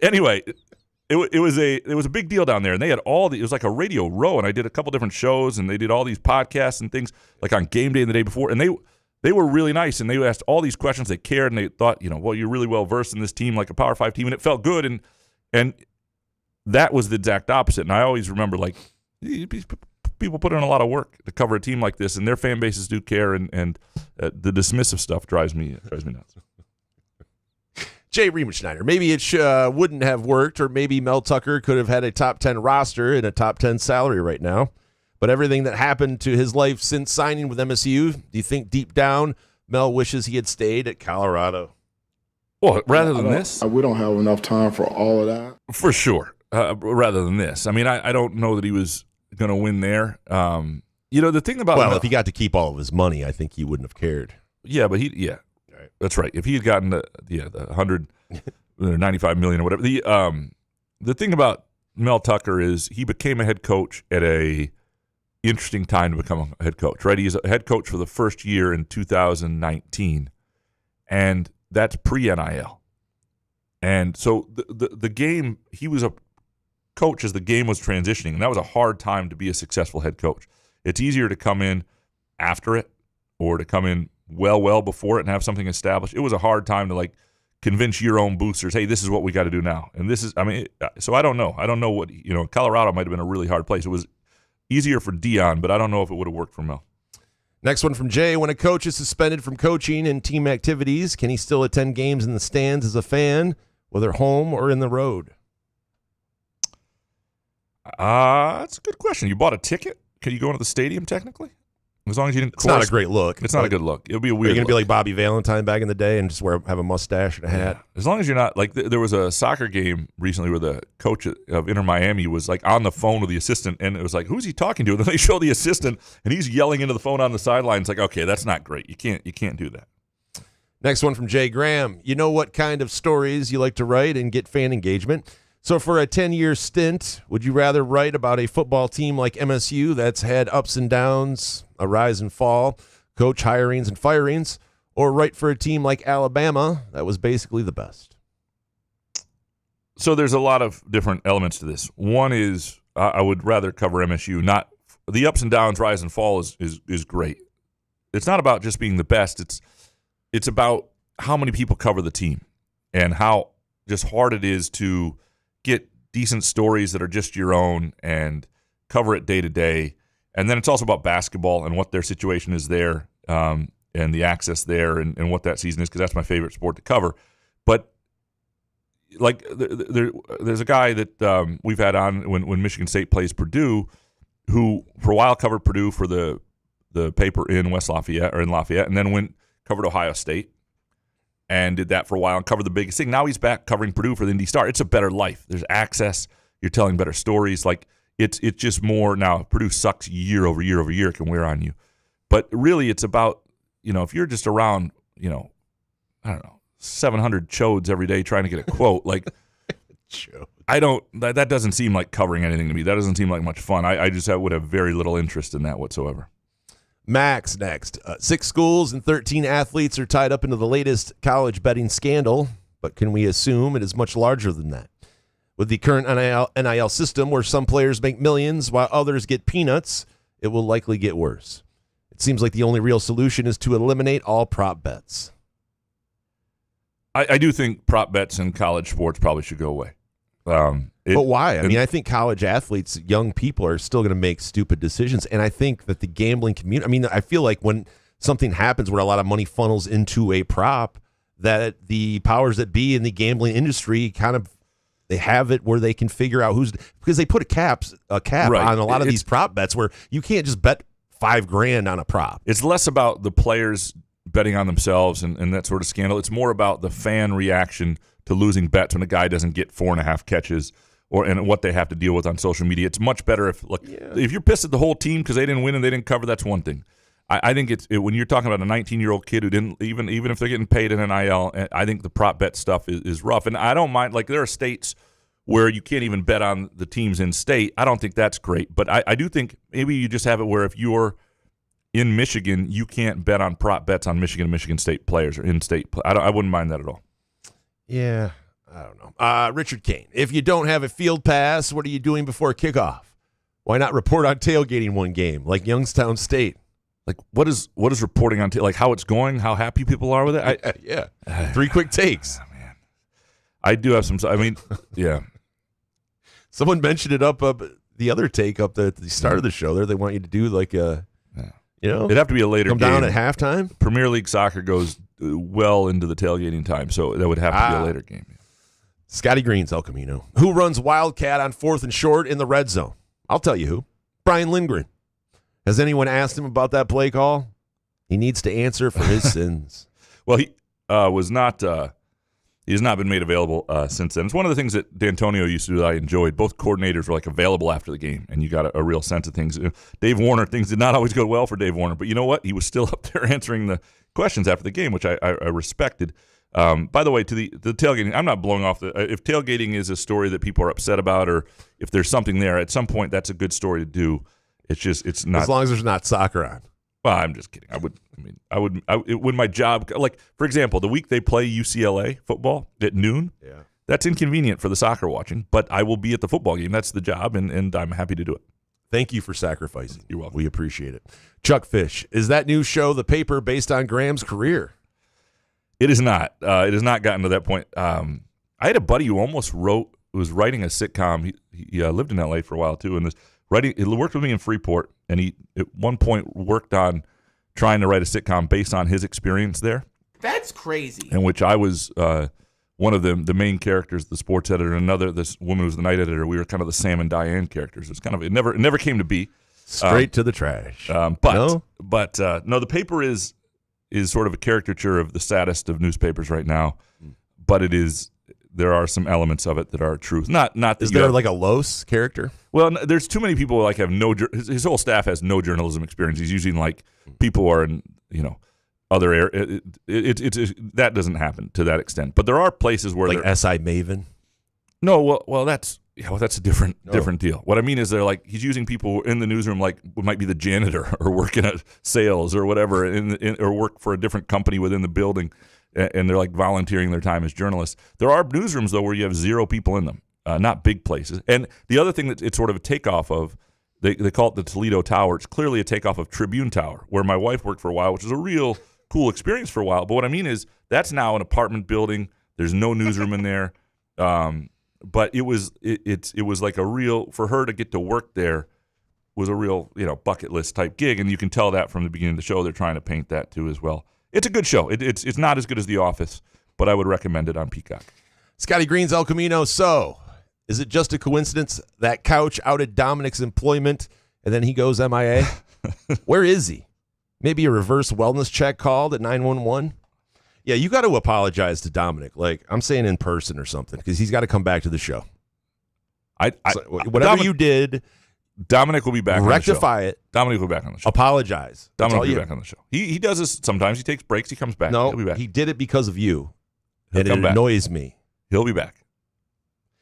Anyway, it was a big deal down there, and they had it was like a Radio Row, and I did a couple different shows, and they did all these podcasts and things like on game day and the day before, and they were really nice, and they asked all these questions. They cared, and they thought, well, you're really well versed in this team, like a Power 5 team, and it felt good, and that was the exact opposite. And I always remember, people put in a lot of work to cover a team like this, and their fan bases do care, and the dismissive stuff drives me nuts. Jay Riemenschneider, maybe it wouldn't have worked, or maybe Mel Tucker could have had a top 10 roster and a top 10 salary right now. But everything that happened to his life since signing with MSU, do you think deep down Mel wishes he had stayed at Colorado? Well, rather than this? We don't have enough time for all of that. For sure. rather than this. I mean, I don't know that he was going to win there. The thing about if he got to keep all of his money, I think he wouldn't have cared. Yeah, but right. That's right. If he had gotten the 195 million or whatever. The thing about Mel Tucker is he became a head coach at a interesting time to become a head coach, right? He's a head coach for the first year in 2019, and that's pre-NIL. And so the game, he was a coach as the game was transitioning, and that was a hard time to be a successful head coach. It's easier to come in after it or to come in well before it and have something established. It was a hard time to convince your own boosters, hey, this is what we got to do now. And this is, so I don't know. I don't know what, Colorado might have been a really hard place. It was easier for Dion, but I don't know if it would have worked for Mel. Next one from Jay. When a coach is suspended from coaching and team activities, can he still attend games in the stands as a fan, whether home or in the road? That's a good question. You bought a ticket? Can you go into the stadium technically? As long as you didn't. It's not a great look. It's not a good look. It'll be a weird. Are you going to look. be like Bobby Valentine back in the day and just have a mustache and a hat? Yeah. As long as you're not there was a soccer game recently where the coach of Inter Miami was on the phone with the assistant, and it was who's he talking to? And then they show the assistant, and he's yelling into the phone on the sideline. It's okay, that's not great. You can't do that. Next one from Jay Graham. You know what kind of stories you like to write and get fan engagement? So for a 10-year stint, would you rather write about a football team like MSU that's had ups and downs, a rise and fall, coach hirings and firings, or write for a team like Alabama that was basically the best? So there's a lot of different elements to this. One is I would rather cover MSU. Not the ups and downs, rise and fall is great. It's not about just being the best. It's about how many people cover the team and how just hard it is to get decent stories that are just your own and cover it day to day. And then it's also about basketball and what their situation is there and the access there and what that season is, because that's my favorite sport to cover. But there's a guy that we've had on when Michigan State plays Purdue, who for a while covered Purdue for the paper in West Lafayette or in Lafayette, and then covered Ohio State. And did that for a while and covered the biggest thing. Now he's back covering Purdue for the Indy Star. It's a better life. There's access. You're telling better stories. It's just more now. Purdue sucks year over year over year. It can wear on you. But really, it's about if you're just around I don't know 700 chodes every day trying to get a quote that doesn't seem like covering anything to me. That doesn't seem like much fun. I just would have very little interest in that whatsoever. Max next. 6 schools and 13 athletes are tied up into the latest college betting scandal, but can we assume it is much larger than that? With the current NIL system where some players make millions while others get peanuts, it will likely get worse. It seems like the only real solution is to eliminate all prop bets. I do think prop bets in college sports probably should go away. But why? I think college athletes, young people, are still going to make stupid decisions. And I think that the gambling community, I feel like when something happens where a lot of money funnels into a prop, that the powers that be in the gambling industry they have it where they can figure out because they put a cap right on a lot of these prop bets where you can't just bet $5,000 on a prop. It's less about the players betting on themselves and that sort of scandal. It's more about the fan reaction to losing bets when a guy doesn't get 4.5 catches and what they have to deal with on social media. It's much better if you're pissed at the whole team because they didn't win and they didn't cover, that's one thing. I think when you're talking about a 19-year-old kid who didn't even if they're getting paid in NIL, I think the prop bet stuff is rough. And I don't mind, there are states where you can't even bet on the teams in state. I don't think that's great. But I do think maybe you just have it where if you're in Michigan, you can't bet on prop bets on Michigan and Michigan State players or in-state. I wouldn't mind that at all. Yeah, I don't know. Richard Kane, if you don't have a field pass, what are you doing before kickoff? Why not report on tailgating one game like Youngstown State? What is reporting on how it's going, how happy people are with it? Yeah. 3 quick takes. Man. I do have some. Yeah. Someone mentioned it up the other take up at the start of the show there. They want you to do it'd have to be a later come game. Down at halftime. Premier League soccer goes well into the tailgating time, so that would have to be a later game. Scotty Green's El Camino. Who runs Wildcat on 4th and short in the red zone? I'll tell you who. Brian Lindgren. Has anyone asked him about that play call? He needs to answer for his sins. Well, he was not. He has not been made available since then. It's one of the things that D'Antonio used to do that I enjoyed. Both coordinators were like available after the game, and you got a real sense of things. Dave Warner, things did not always go well for Dave Warner, but you know what? He was still up there answering the questions after the game, which I respected. By the way, to the tailgating, I'm not blowing off if tailgating is a story that people are upset about, or if there's something there, at some point that's a good story to do. It's not, as long as there's not soccer on. Well, I'm just kidding. When my job, like, for example, the week they play UCLA football at noon, that's inconvenient for the soccer watching, but I will be at the football game. That's the job, and I'm happy to do it. Thank you for sacrificing. You're welcome. We appreciate it. Chuck Fish, is that new show The Paper based on Graham's career? It is not. It has not gotten to that point. I had a buddy who almost was writing a sitcom. He lived in L.A. for a while, too, and he worked with me in Freeport, and he at one point worked on trying to write a sitcom based on his experience there. That's crazy. In which I was one of the main characters, the sports editor, and this woman who was the night editor. We were kind of the Sam and Diane characters. It never came to be. Straight to the trash. No, The Paper is sort of a caricature of the saddest of newspapers right now, but there are some elements of it that are truth. Not that is there like a Los character? Well, there's too many people like have his whole staff has no journalism experience. He's using like people who are in other areas. That doesn't happen to that extent. But there are places where like SI Maven. No, well that's a different deal. What I mean is he's using people in the newsroom like who might be the janitor or working at sales or whatever or work for a different company within the building, and they're like volunteering their time as journalists. There are newsrooms though where you have 0 people in them, not big places. And the other thing that it's sort of a takeoff of, they call it the Toledo Tower. It's clearly a takeoff of Tribune Tower, where my wife worked for a while, which is a real cool experience for a while. But what I mean is that's now an apartment building. There's no newsroom in there. But it was like a real, for her to get to work there was a real bucket list type gig, and you can tell that from the beginning of the show. They're trying to paint that too as well. It's a good show. It's not as good as The Office, but I would recommend it on Peacock. Scotty Green's El Camino. So, is it just a coincidence that Couch outed Dominic's employment and then he goes MIA? Where is he? Maybe a reverse wellness check called at 911? Yeah, you got to apologize to Dominic. Like, I'm saying in person or something, because he's got to come back to the show. Whatever you did, Dominic will be back rectify on the show. It. Dominic will be back on the show. Apologize. Dominic will be back on the show. He does this sometimes. He takes breaks. He comes back. No, he'll be back. He did it because of you. He'll and it annoys me. He'll be back.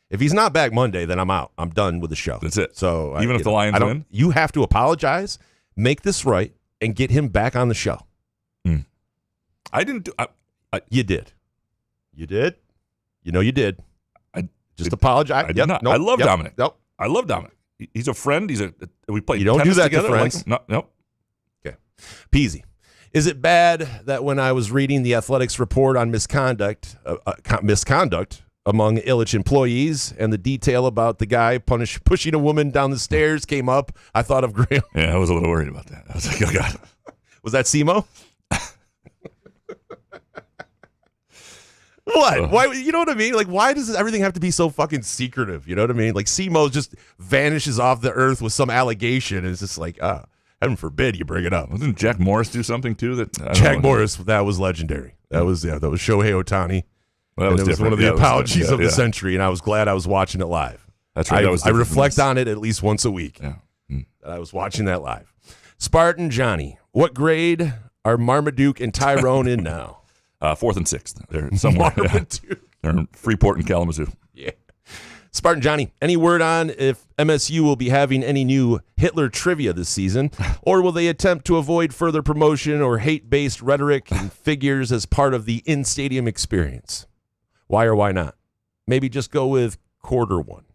If he's not back Monday, then I'm out. I'm done with the show. That's it. So even if the Lions win? You have to apologize, make this right, and get him back on the show. I didn't do You did. You did. You did. Just apologize. I did not. I love Dominic. Nope. I love Dominic. He's a friend. We play. You don't do that together. to friends. Nope. Okay. Peasy. Is it bad that when I was reading the Athletics report on misconduct among Illich employees and the detail about the guy pushing a woman down the stairs came up, I thought of Graham? Yeah, I was a little worried about that. I was like, oh God. Was that Simo? What? Why? You know what I mean? Like, why does everything have to be so fucking secretive? You know what I mean? Like, Simo just vanishes off the earth with some allegation, and it's just like, heaven forbid you bring it up. Didn't Jack Morris do something too? Jack Morris, that was legendary. That was Shohei Ohtani. Well, that was one of the apologies of the century, and I was glad I was watching it live. That's right. I reflect on it at least once a week. Yeah. That I was watching that live. Spartan Johnny, what grade are Marmaduke and Tyrone in now? 4th and 6th. They're somewhere. They're in Freeport and Kalamazoo. Yeah. Spartan Johnny, any word on if MSU will be having any new Hitler trivia this season, or will they attempt to avoid further promotion or hate-based rhetoric and figures as part of the in-stadium experience? Why or why not? Maybe just go with quarter one.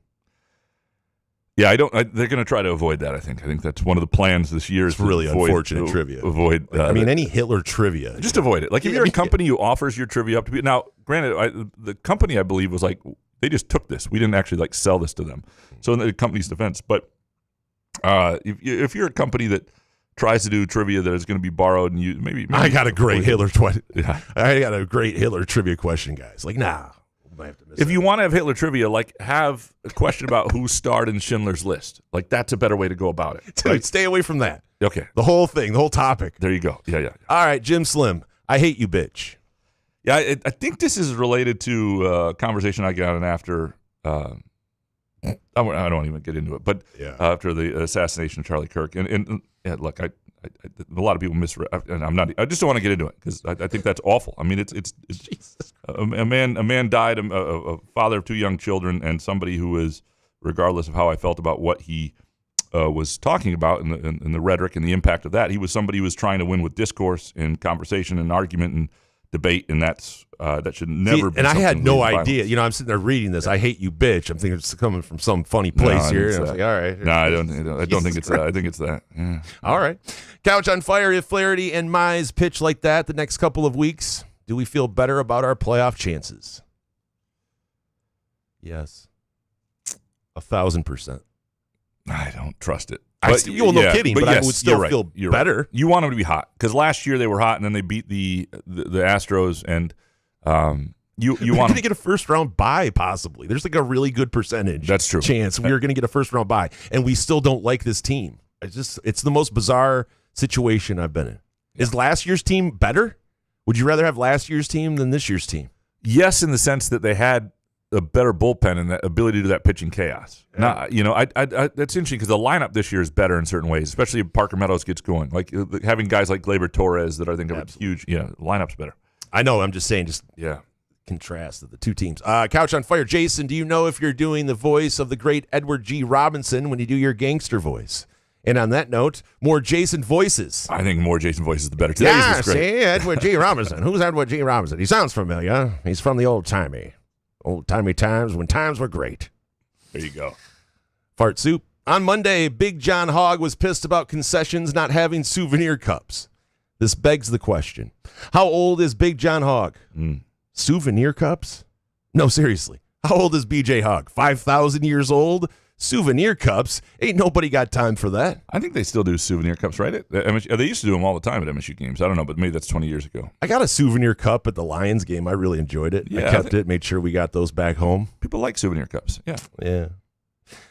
Yeah, they're going to try to avoid that, I think. I think that's one of the plans this year. It's really unfortunate trivia. Avoid. Any Hitler trivia. Just avoid it. Like, if you're a company who offers your trivia up to be. Now, granted, the company, I believe, was like, they just took this. We didn't actually, sell this to them. So, in the company's defense. But if you're a company that tries to do trivia that is going to be borrowed and you maybe I got a great Hitler I got a great Hitler trivia question, guys. Like, nah. If you want to have Hitler trivia, have a question about who starred in Schindler's List. That's a better way to go about it. Dude, right? Stay away from that. Okay. The whole thing, the whole topic. There you go. Yeah. All right, Jim Slim. I hate you, bitch. Yeah, I think this is related to a conversation I got in after. I don't even get into it, but after the assassination of Charlie Kirk, and look, a lot of people misread, and I just don't want to get into it because I think that's awful. I mean, it's a man died, a father of 2 young children, and somebody who is, regardless of how I felt about what he was talking about and the rhetoric and the impact of that, he was somebody who was trying to win with discourse and conversation and argument and debate, and that should never be. And I had no really idea. violent. I'm sitting there reading this. I hate you, bitch. I'm thinking it's coming from some funny place here. And I was like, all right. No, I don't think it's that. I think it's that. Yeah. All right. Couch on Fire. If Flaherty and Mize pitch like that the next couple of weeks, do we feel better about our playoff chances? Yes. 1,000%. I don't trust it. No kidding, but yes, I would still feel better. Right. You want them to be hot because last year they were hot and then they beat the Astros, and you want going to get a first round bye possibly. There's like a really good percentage. That's true. Chance we're going to get a first round bye, and we still don't like this team. It's the most bizarre situation I've been in. Is last year's team better? Would you rather have last year's team than this year's team? Yes, in the sense that they had a better bullpen and that ability to do that pitching chaos. Yeah. Now, that's interesting because the lineup this year is better in certain ways, especially if Parker Meadows gets going. Like having guys like Gleyber Torres that I think are huge. Yeah, the lineup's better. I know. I'm just saying, contrast of the two teams. Couch on Fire. Jason, do you know if you're doing the voice of the great Edward G. Robinson when you do your gangster voice? And on that note, more Jason voices. I think more Jason voices the better. Today's is great. See, Edward G. Robinson. Who's Edward G. Robinson? He sounds familiar. He's from the old-timey times when times were great. There you go. Fart Soup. On Monday, Big John Hogg was pissed about concessions not having souvenir cups. This begs the question. How old is Big John Hogg? Souvenir cups? No, seriously. How old is BJ Hogg? 5,000 years old? Souvenir cups? Ain't nobody got time for that. I think they still do souvenir cups, right? They used to do them all the time at MSU games. I don't know, but maybe that's 20 years ago. I got a souvenir cup at the Lions game. I really enjoyed it. Yeah, I kept it, made sure we got those back home. People like souvenir cups. Yeah. Yeah.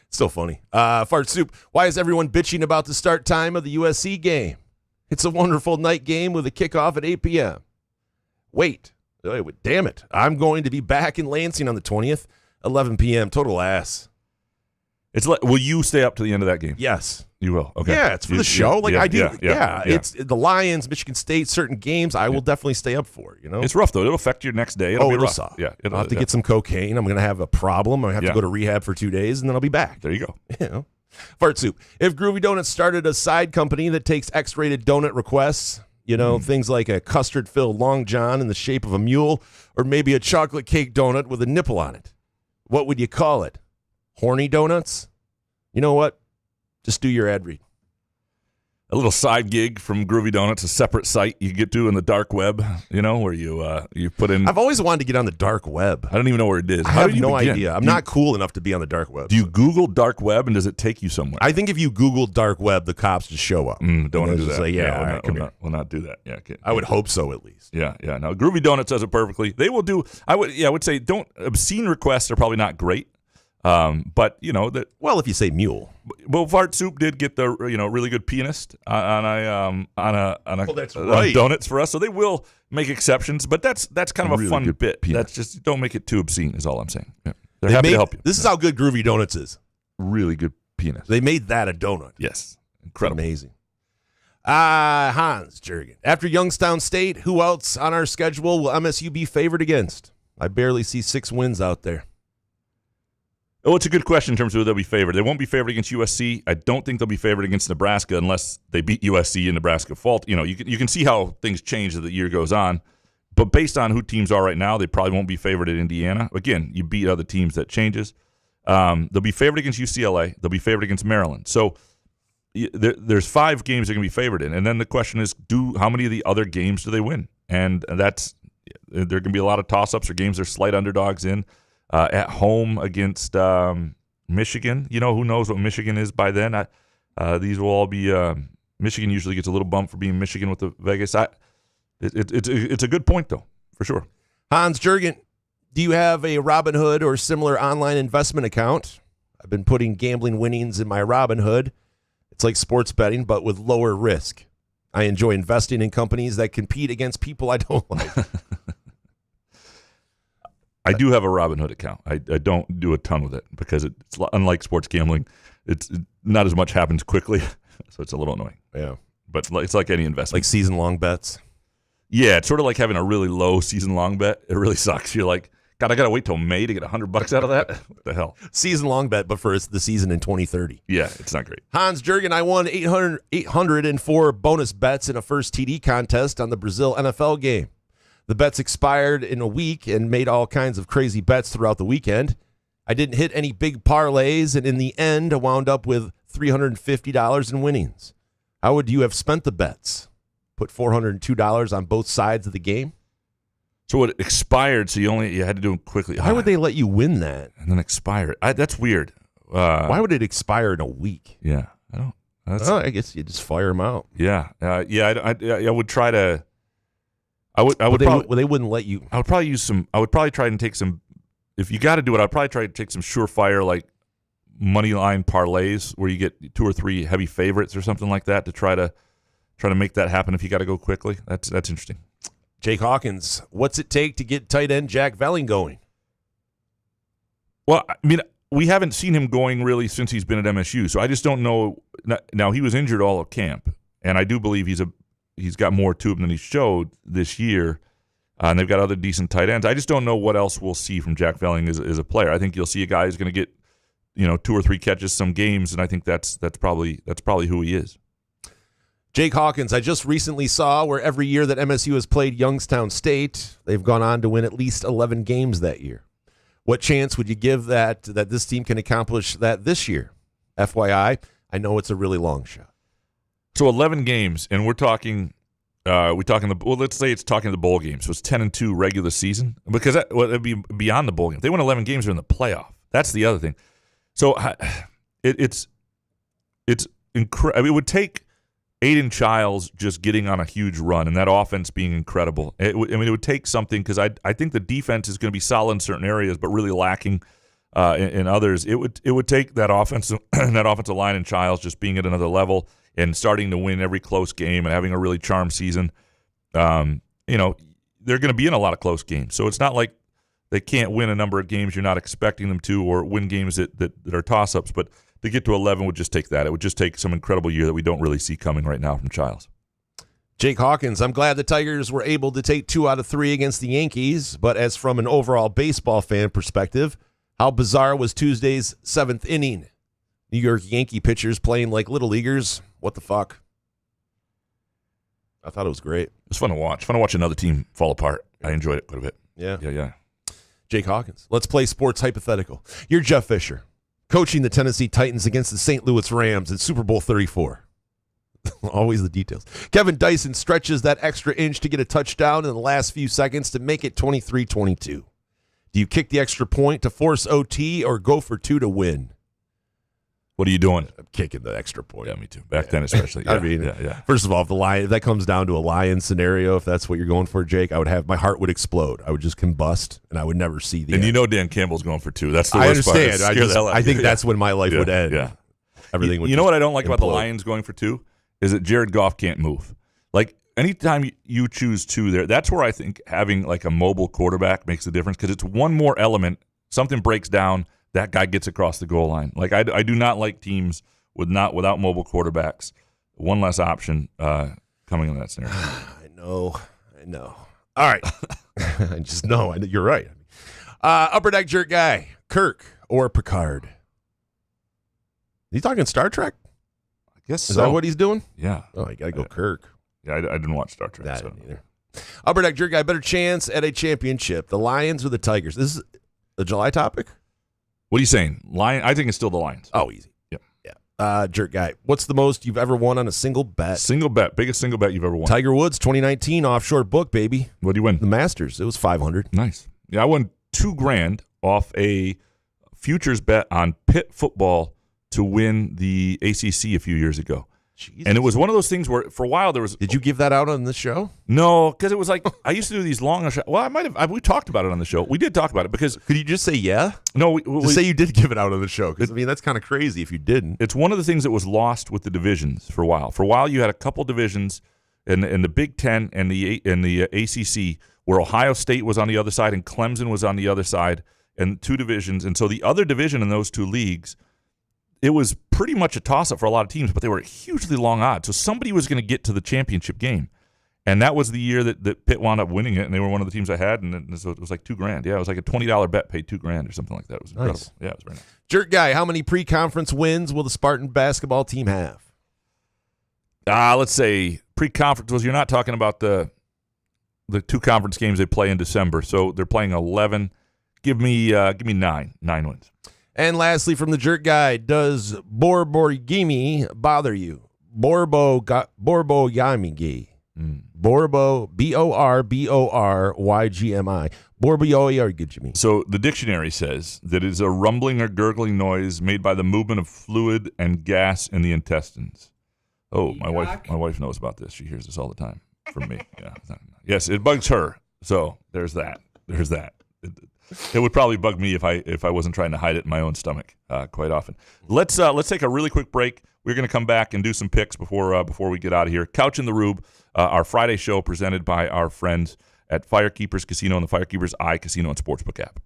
Still funny. Fart Soup. Why is everyone bitching about the start time of the USC game? It's a wonderful night game with a kickoff at 8 p.m. Wait, damn it. I'm going to be back in Lansing on the 20th, 11 p.m. Total ass. Will you stay up to the end of that game? Yes. You will. Okay. Yeah, it's for the show. I do. Yeah. It's the Lions, Michigan State, certain games I will definitely stay up for. It's rough though. It'll affect your next day. It'll be rough. Suck. Yeah. I'll have to get some cocaine. I'm going to have a problem. I have to go to rehab for 2 days, and then I'll be back. There you go. Fart Soup. If Groovy Donuts started a side company that takes X-rated donut requests, things like a custard-filled Long John in the shape of a mule, or maybe a chocolate cake donut with a nipple on it, what would you call it? Horny donuts? You know what? Just do your ad read. A little side gig from Groovy Donuts, a separate site you get to in the dark web, where you put in. I've always wanted to get on the dark web. I don't even know where it is. I have no idea. I'm not cool enough to be on the dark web. Do you Google dark web and does it take you somewhere? I think if you Google dark web, the cops just show up. Don't want to do that. Like, we'll not do that. Yeah, okay. I would hope so at least. Yeah. Now Groovy Donuts does it perfectly. They will do. I would say obscene requests are probably not great. But that. Well, if you say mule. Well, Fart Soup did get the really good pianist on donuts for us, so they will make exceptions. But that's kind of a really fun bit. Pianist. That's just don't make it too obscene. Is all I'm saying. Yeah. They're happy to help you. This is how good Groovy Donuts is. Really good pianist. They made that a donut. Yes, incredible, amazing. Hans Jurgen. After Youngstown State, who else on our schedule will MSU be favored against? I barely see 6 wins out there. Oh, it's a good question in terms of who they'll be favored. They won't be favored against USC. I don't think they'll be favored against Nebraska unless they beat USC and Nebraska fall. You can see how things change as the year goes on. But based on who teams are right now, they probably won't be favored at Indiana. Again, you beat other teams, that changes. They'll be favored against UCLA. They'll be favored against Maryland. So there's 5 games they're going to be favored in. And then the question is, how many of the other games do they win? And there are going to be a lot of toss-ups or games they're slight underdogs in. At home against Michigan. Who knows what Michigan is by then. These will all be Michigan usually gets a little bump for being Michigan with the Vegas. It's a good point, though, for sure. Hans Jurgen, do you have a Robinhood or similar online investment account? I've been putting gambling winnings in my Robinhood. It's like sports betting, but with lower risk. I enjoy investing in companies that compete against people I don't like. I do have a Robinhood account. I don't do a ton with it because it's unlike sports gambling. It's not as much happens quickly, so it's a little annoying. Yeah. But it's like any investment. Like season-long bets? Yeah, it's sort of like having a really low season-long bet. It really sucks. You're like, God, I got to wait till May to get $100 out of that? What the hell? Season-long bet, but for the season in 2030. Yeah, it's not great. Hans Jurgen, I won 804 bonus bets in a first TD contest on the Brazil NFL game. The bets expired in a week and made all kinds of crazy bets throughout the weekend. I didn't hit any big parlays, and in the end, I wound up with $350 in winnings. How would you have spent the bets? Put $402 on both sides of the game? So it expired, so you had to do it quickly. Why would they let you win that? And then expire it? That's weird. Why would it expire in a week? Yeah, I don't. I guess you just fire them out. Yeah, I would try to. I would. They wouldn't let you. I would probably use some. I would probably try and take some. If you got to do it, I'd probably try to take some surefire like money line parlays where you get 2 or 3 heavy favorites or something like that to try to make that happen. If you got to go quickly, that's interesting. Jake Hawkins, what's it take to get tight end Jack Velling going? Well, I mean, we haven't seen him going really since he's been at MSU, so I just don't know. Now, he was injured all of camp, and I do believe he's got more to him than he showed this year, and they've got other decent tight ends. I just don't know what else we'll see from Jack Velling as a player. I think you'll see a guy who's going to get 2 or 3 catches some games, and I think that's probably who he is. Jake Hawkins, I just recently saw where every year that MSU has played Youngstown State, they've gone on to win at least 11 games that year. What chance would you give that this team can accomplish that this year? FYI, I know it's a really long shot. So 11 games, and we're talking let's say it's talking the bowl game. So it's 10-2 regular season because it'd be beyond the bowl game. If they win 11 games, they're in the playoff. That's the other thing. So it's incredible. It would take Aiden Childs just getting on a huge run and that offense being incredible. It would take something because I think the defense is going to be solid in certain areas, but really lacking in others. It would take that offensive line and Childs just being at another level and starting to win every close game and having a really charmed season. They're going to be in a lot of close games, so it's not like they can't win a number of games you're not expecting them to, or win games that are toss-ups, but to get to 11 would just take that. It would just take some incredible year that we don't really see coming right now from Childs. Jake Hawkins, I'm glad the Tigers were able to take 2 out of 3 against the Yankees, but as from an overall baseball fan perspective, how bizarre was Tuesday's 7th inning? New York Yankee pitchers playing like little leaguers. What the fuck? I thought it was great. It was fun to watch. Fun to watch another team fall apart. I enjoyed it quite a bit. Yeah. Jake Hawkins. Let's play sports hypothetical. You're Jeff Fisher, coaching the Tennessee Titans against the St. Louis Rams in Super Bowl 34. Always the details. Kevin Dyson stretches that extra inch to get a touchdown in the last few seconds to make it 23-22. Do you kick the extra point to force OT or go for 2 to win? What are you doing? I'm kicking the extra point. Yeah, me too. Back then especially. Yeah, I mean, first of all, if that comes down to a Lions scenario, if that's what you're going for, Jake, my heart would explode. I would just combust, and I would never see the end. Dan Campbell's going for 2. That's the I worst understand. part. I think that's when my life would end. Yeah. Everything would. You know what I don't like about the implode. Lions going for 2 is that Jared Goff can't move. Like anytime you choose 2 there, that's where I think having like a mobile quarterback makes a difference because it's one more element. Something breaks down, that guy gets across the goal line. Like I do not like teams without mobile quarterbacks. One less option coming in that scenario. I know. All right. I just know. You're right. Upper Deck Jerk guy, Kirk or Picard? Is he talking Star Trek? I guess Is that what he's doing? Yeah. Oh, you got to go Kirk. Yeah, I didn't watch Star Trek. I didn't either. Upper Deck Jerk guy, better chance at a championship, the Lions or the Tigers? This is the July topic? What are you saying? Lion? I think it's still the Lions. Oh, easy. Yeah. Jerk guy, what's the most you've ever won on a single bet? Biggest single bet you've ever won. Tiger Woods, 2019 offshore book, baby. What do you win? The Masters. It was $500. Nice. Yeah, I won $2,000 off a futures bet on Pitt football to win the ACC a few years ago. Jesus. And it was one of those things where for a while there was. Did you give that out on the show? No, because it was like I used to do these long. Well, I might have. We talked about it on the show. We did talk about it because. Could you just say yeah? No, just say you did give it out on the show because I mean that's kind of crazy if you didn't. It's one of the things that was lost with the divisions for a while. For a while, you had a couple divisions in the Big Ten and the ACC where Ohio State was on the other side and Clemson was on the other side, and 2 divisions. And so the other division in those 2 leagues, it was pretty much a toss-up for a lot of teams, but they were hugely long odds. So somebody was going to get to the championship game. And that was the year that Pitt wound up winning it, and they were one of the teams I had, and so it was like $2,000. Yeah, it was like a $20 bet paid $2,000 or something like that. It was incredible. Nice. Yeah, it was very nice. Jerk Guy, how many pre-conference wins will the Spartan basketball team have? Let's say pre-conference was, you're not talking about the 2 conference games they play in December, so they're playing 11. Give me 9 wins. And lastly, from the Jerk Guy, does Borborygimi bother you? Borborygimi. Borbo, Borborygmi. Borborygimi. So the dictionary says that it's a rumbling or gurgling noise made by the movement of fluid and gas in the intestines. Oh, my wife knows about this. She hears this all the time from me. Yeah. Yes, it bugs her. So there's that. It would probably bug me if I wasn't trying to hide it in my own stomach quite often. Let's take a really quick break. We're going to come back and do some picks before we get out of here. Couch in the Rube, our Friday show presented by our friends at Firekeepers Casino and the Firekeepers iCasino and Sportsbook app.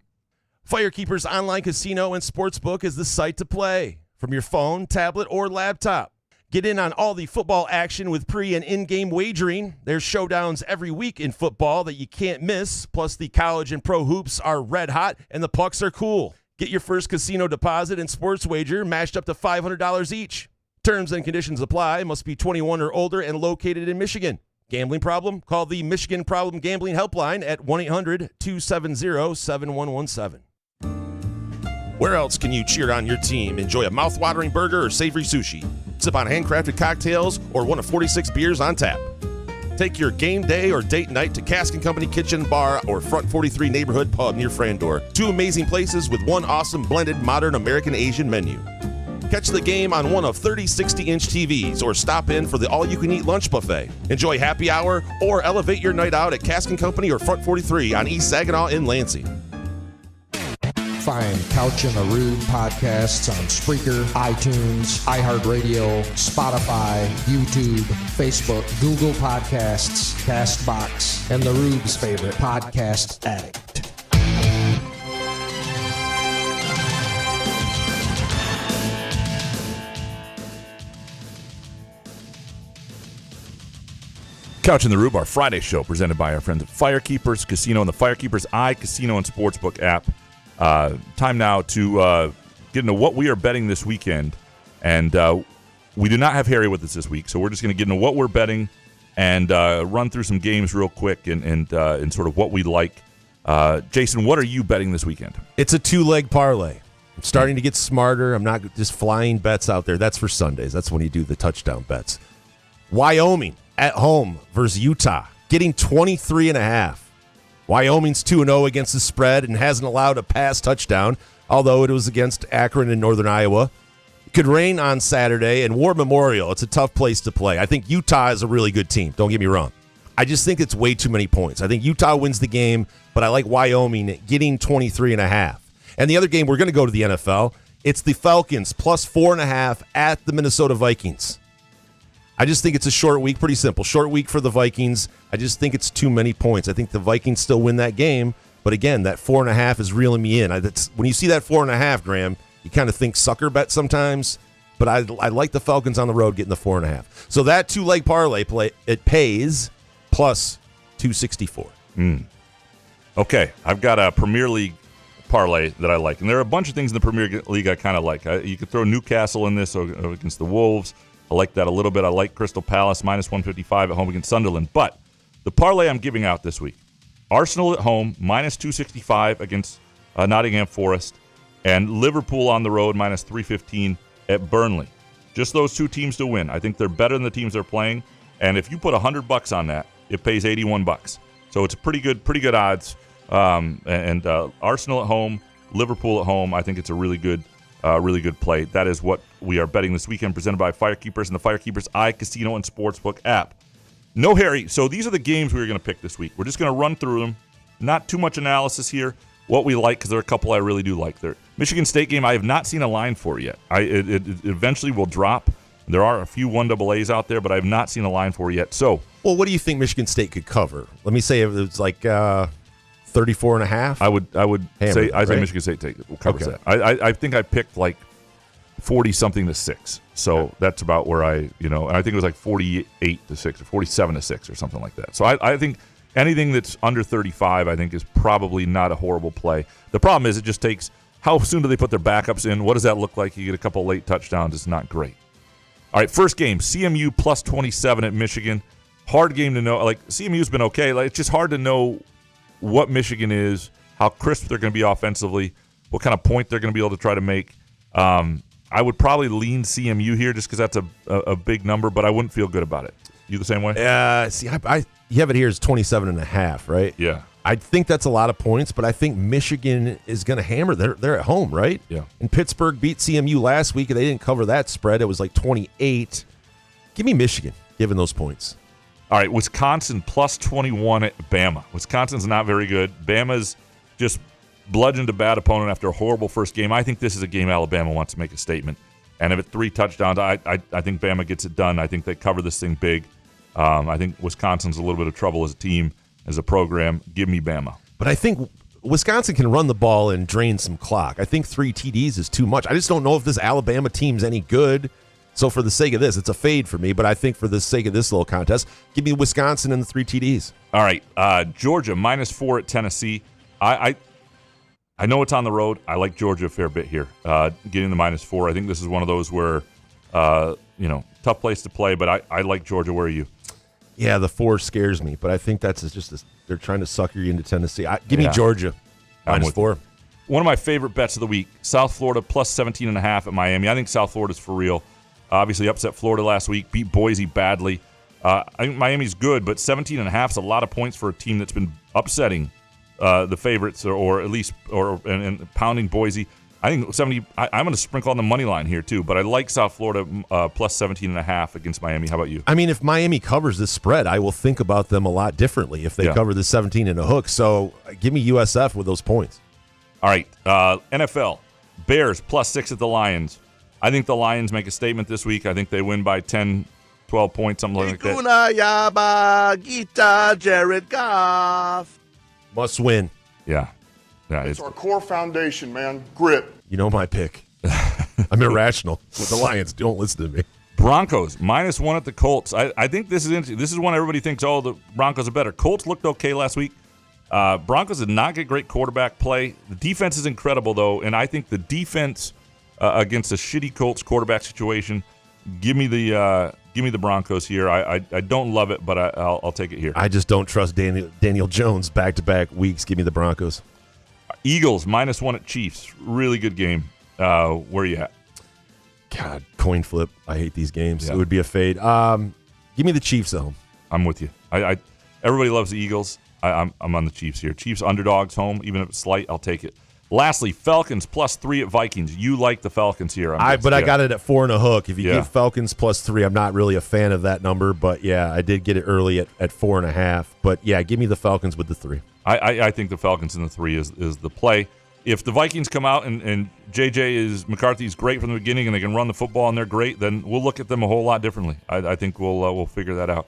Firekeepers Online Casino and Sportsbook is the site to play from your phone, tablet, or laptop. Get in on all the football action with pre- and in-game wagering. There's showdowns every week in football that you can't miss. Plus, the college and pro hoops are red hot, and the pucks are cool. Get your first casino deposit and sports wager matched up to $500 each. Terms and conditions apply. Must be 21 or older and located in Michigan. Gambling problem? Call the Michigan Problem Gambling Helpline at 1-800-270-7117. Where else can you cheer on your team? Enjoy a mouth-watering burger or savory sushi. Sip on handcrafted cocktails or one of 46 beers on tap. Take your game day or date night to Cask & Company Kitchen Bar or Front 43 Neighborhood Pub near Frandor. 2 amazing places with 1 awesome blended modern American Asian menu. Catch the game on one of 30 60-inch TVs or stop in for the all-you-can-eat lunch buffet. Enjoy happy hour or elevate your night out at Cask & Company or Front 43 on East Saginaw in Lansing. Find Couch in the Rube podcasts on Spreaker, iTunes, iHeartRadio, Spotify, YouTube, Facebook, Google Podcasts, CastBox, and the Rube's favorite podcast addict. Couch in the Rube, our Friday show presented by our friends at Firekeepers Casino and the Firekeepers iCasino and Sportsbook app. Time now to get into what we are betting this weekend. And we do not have Harry with us this week, so we're just going to get into what we're betting and run through some games real quick and sort of what we like. Jason, what are you betting this weekend? It's a 2-leg parlay. I'm starting to get smarter. I'm not just flying bets out there. That's for Sundays. That's when you do the touchdown bets. Wyoming at home versus Utah, getting 23.5. Wyoming's 2-0 against the spread and hasn't allowed a pass touchdown, although it was against Akron in northern Iowa. It could rain on Saturday, and War Memorial, it's a tough place to play. I think Utah is a really good team, don't get me wrong. I just think it's way too many points. I think Utah wins the game, but I like Wyoming getting 23.5. And the other game, we're going to go to the NFL. It's the Falcons plus 4.5 at the Minnesota Vikings. I just think it's a short week, pretty simple. Short week for the Vikings. I just think it's too many points. I think the Vikings still win that game, but again, that 4.5 is reeling me in. When you see that 4.5, Graham, you kind of think sucker bet sometimes, but I like the Falcons on the road getting the 4.5. So that 2-leg parlay play, it pays plus 264. Okay, I've got a Premier League parlay that I like, and there are a bunch of things in the Premier League I kind of like. You could throw Newcastle in this against the Wolves. I like that a little bit. I like Crystal Palace minus 155 at home against Sunderland. But the parlay I'm giving out this week, Arsenal at home minus 265 against Nottingham Forest, and Liverpool on the road minus 315 at Burnley. Just those 2 teams to win. I think they're better than the teams they're playing. And if you put $100 on that, it pays $81. So it's pretty good odds. Arsenal at home, Liverpool at home. I think it's a really good play. That is what we are betting this weekend, presented by Firekeepers and the Firekeepers iCasino and Sportsbook app. No Harry. So these are the games we're going to pick this week. We're just going to run through them. Not too much analysis here. What we like, because there are a couple I really do like. There, Michigan State game I have not seen a line for yet. It eventually will drop. There are a few 1AAs out there, but I've not seen a line for it yet. So, well, what do you think Michigan State could cover? Let me say it was like 34.5. I would say right? Michigan State covers that. I think I picked like 40-something to 6. So that's about where and I think it was like 48 to 6 or 47 to 6 or something like that. So I think anything that's under 35, I think, is probably not a horrible play. The problem is it just takes, how soon do they put their backups in? What does that look like? You get a couple late touchdowns. It's not great. All right, first game, CMU plus 27 at Michigan. Hard game to know. Like, CMU's been okay. Like, it's just hard to know what Michigan is, how crisp they're going to be offensively, what kind of point they're going to be able to try to make. I would probably lean CMU here just because that's a big number, but I wouldn't feel good about it. You the same way? See, you have it here as 27.5, right? Yeah. I think that's a lot of points, but I think Michigan is going to hammer. They're at home, right? Yeah. And Pittsburgh beat CMU last week, and they didn't cover that spread. It was like 28. Give me Michigan, given those points. All right, Wisconsin plus 21 at Bama. Wisconsin's not very good. Bama's just bludgeoned a bad opponent after a horrible first game. I think this is a game Alabama wants to make a statement. And if it's 3 touchdowns, I think Bama gets it done. I think they cover this thing big. I think Wisconsin's a little bit of trouble as a team, as a program. Give me Bama. But I think Wisconsin can run the ball and drain some clock. I think 3 TDs is too much. I just don't know if this Alabama team's any good. So for the sake of this, it's a fade for me. But I think for the sake of this little contest, give me Wisconsin and the 3 TDs. All right, Georgia -4 at Tennessee. I know it's on the road. I like Georgia a fair bit here. Getting the -4. I think this is one of those where, tough place to play. But I like Georgia. Where are you? Yeah, the 4 scares me, but I think that's they're trying to sucker you into Tennessee. Give me Georgia, -4. One of my favorite bets of the week, South Florida plus 17.5 at Miami. I think South Florida's for real. Obviously upset Florida last week, beat Boise badly. I think Miami's good, but 17.5 is a lot of points for a team that's been upsetting the favorites or at least and pounding Boise. I think 70. I'm going to sprinkle on the money line here too, but I like South Florida plus 17.5 against Miami. How about you? I mean, if Miami covers this spread, I will think about them a lot differently if they cover the 17 and a hook. So give me USF with those points. All right, NFL Bears plus 6 at the Lions. I think the Lions make a statement this week. I think they win by 10, 12 points, something like that. Jared Goff. Must win. Yeah. It's our core foundation, man. Grit. You know my pick. I'm irrational with the Lions. Don't listen to me. Broncos -1 at the Colts. I think this is interesting. This is one everybody thinks, the Broncos are better. Colts looked okay last week. Broncos did not get great quarterback play. The defense is incredible, though, and I think the defense against a shitty Colts quarterback situation, give me the Broncos here. I don't love it, but I'll take it here. I just don't trust Daniel Jones back-to-back weeks. Give me the Broncos. Eagles -1 at Chiefs. Really good game. Where are you at? God, coin flip. I hate these games. Yeah. It would be a fade. Give me the Chiefs at home. I'm with you. Everybody loves the Eagles. I'm on the Chiefs here. Chiefs underdogs home, even if it's slight, I'll take it. Lastly, Falcons +3 at Vikings. You like the Falcons here. I got it at 4 and a hook. If you give Falcons +3, I'm not really a fan of that number. But, yeah, I did get it early at 4.5. But, yeah, give me the Falcons with the 3. I think the Falcons in the 3 is the play. If the Vikings come out and McCarthy's great from the beginning and they can run the football and they're great, then we'll look at them a whole lot differently. I think we'll figure that out.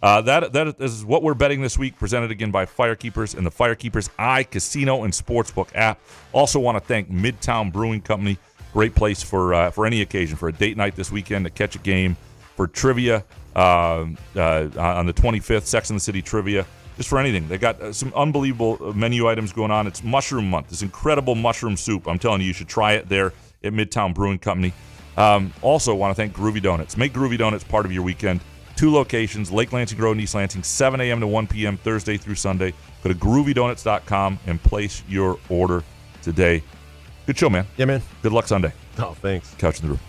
That is what we're betting this week, presented again by Firekeepers and the Firekeepers iCasino and Sportsbook app. Also want to thank Midtown Brewing Company. Great place for any occasion, for a date night this weekend, to catch a game, for trivia on the 25th, Sex and the City trivia, just for anything. They got some unbelievable menu items going on. It's Mushroom Month, this incredible mushroom soup. I'm telling you should try it there at Midtown Brewing Company. Also want to thank Groovy Donuts. Make Groovy Donuts part of your weekend. 2 locations, Lake Lansing Road and East Lansing, 7 a.m. to 1 p.m. Thursday through Sunday. Go to groovydonuts.com and place your order today. Good show, man. Yeah, man. Good luck Sunday. Oh, thanks. Couch in the Room.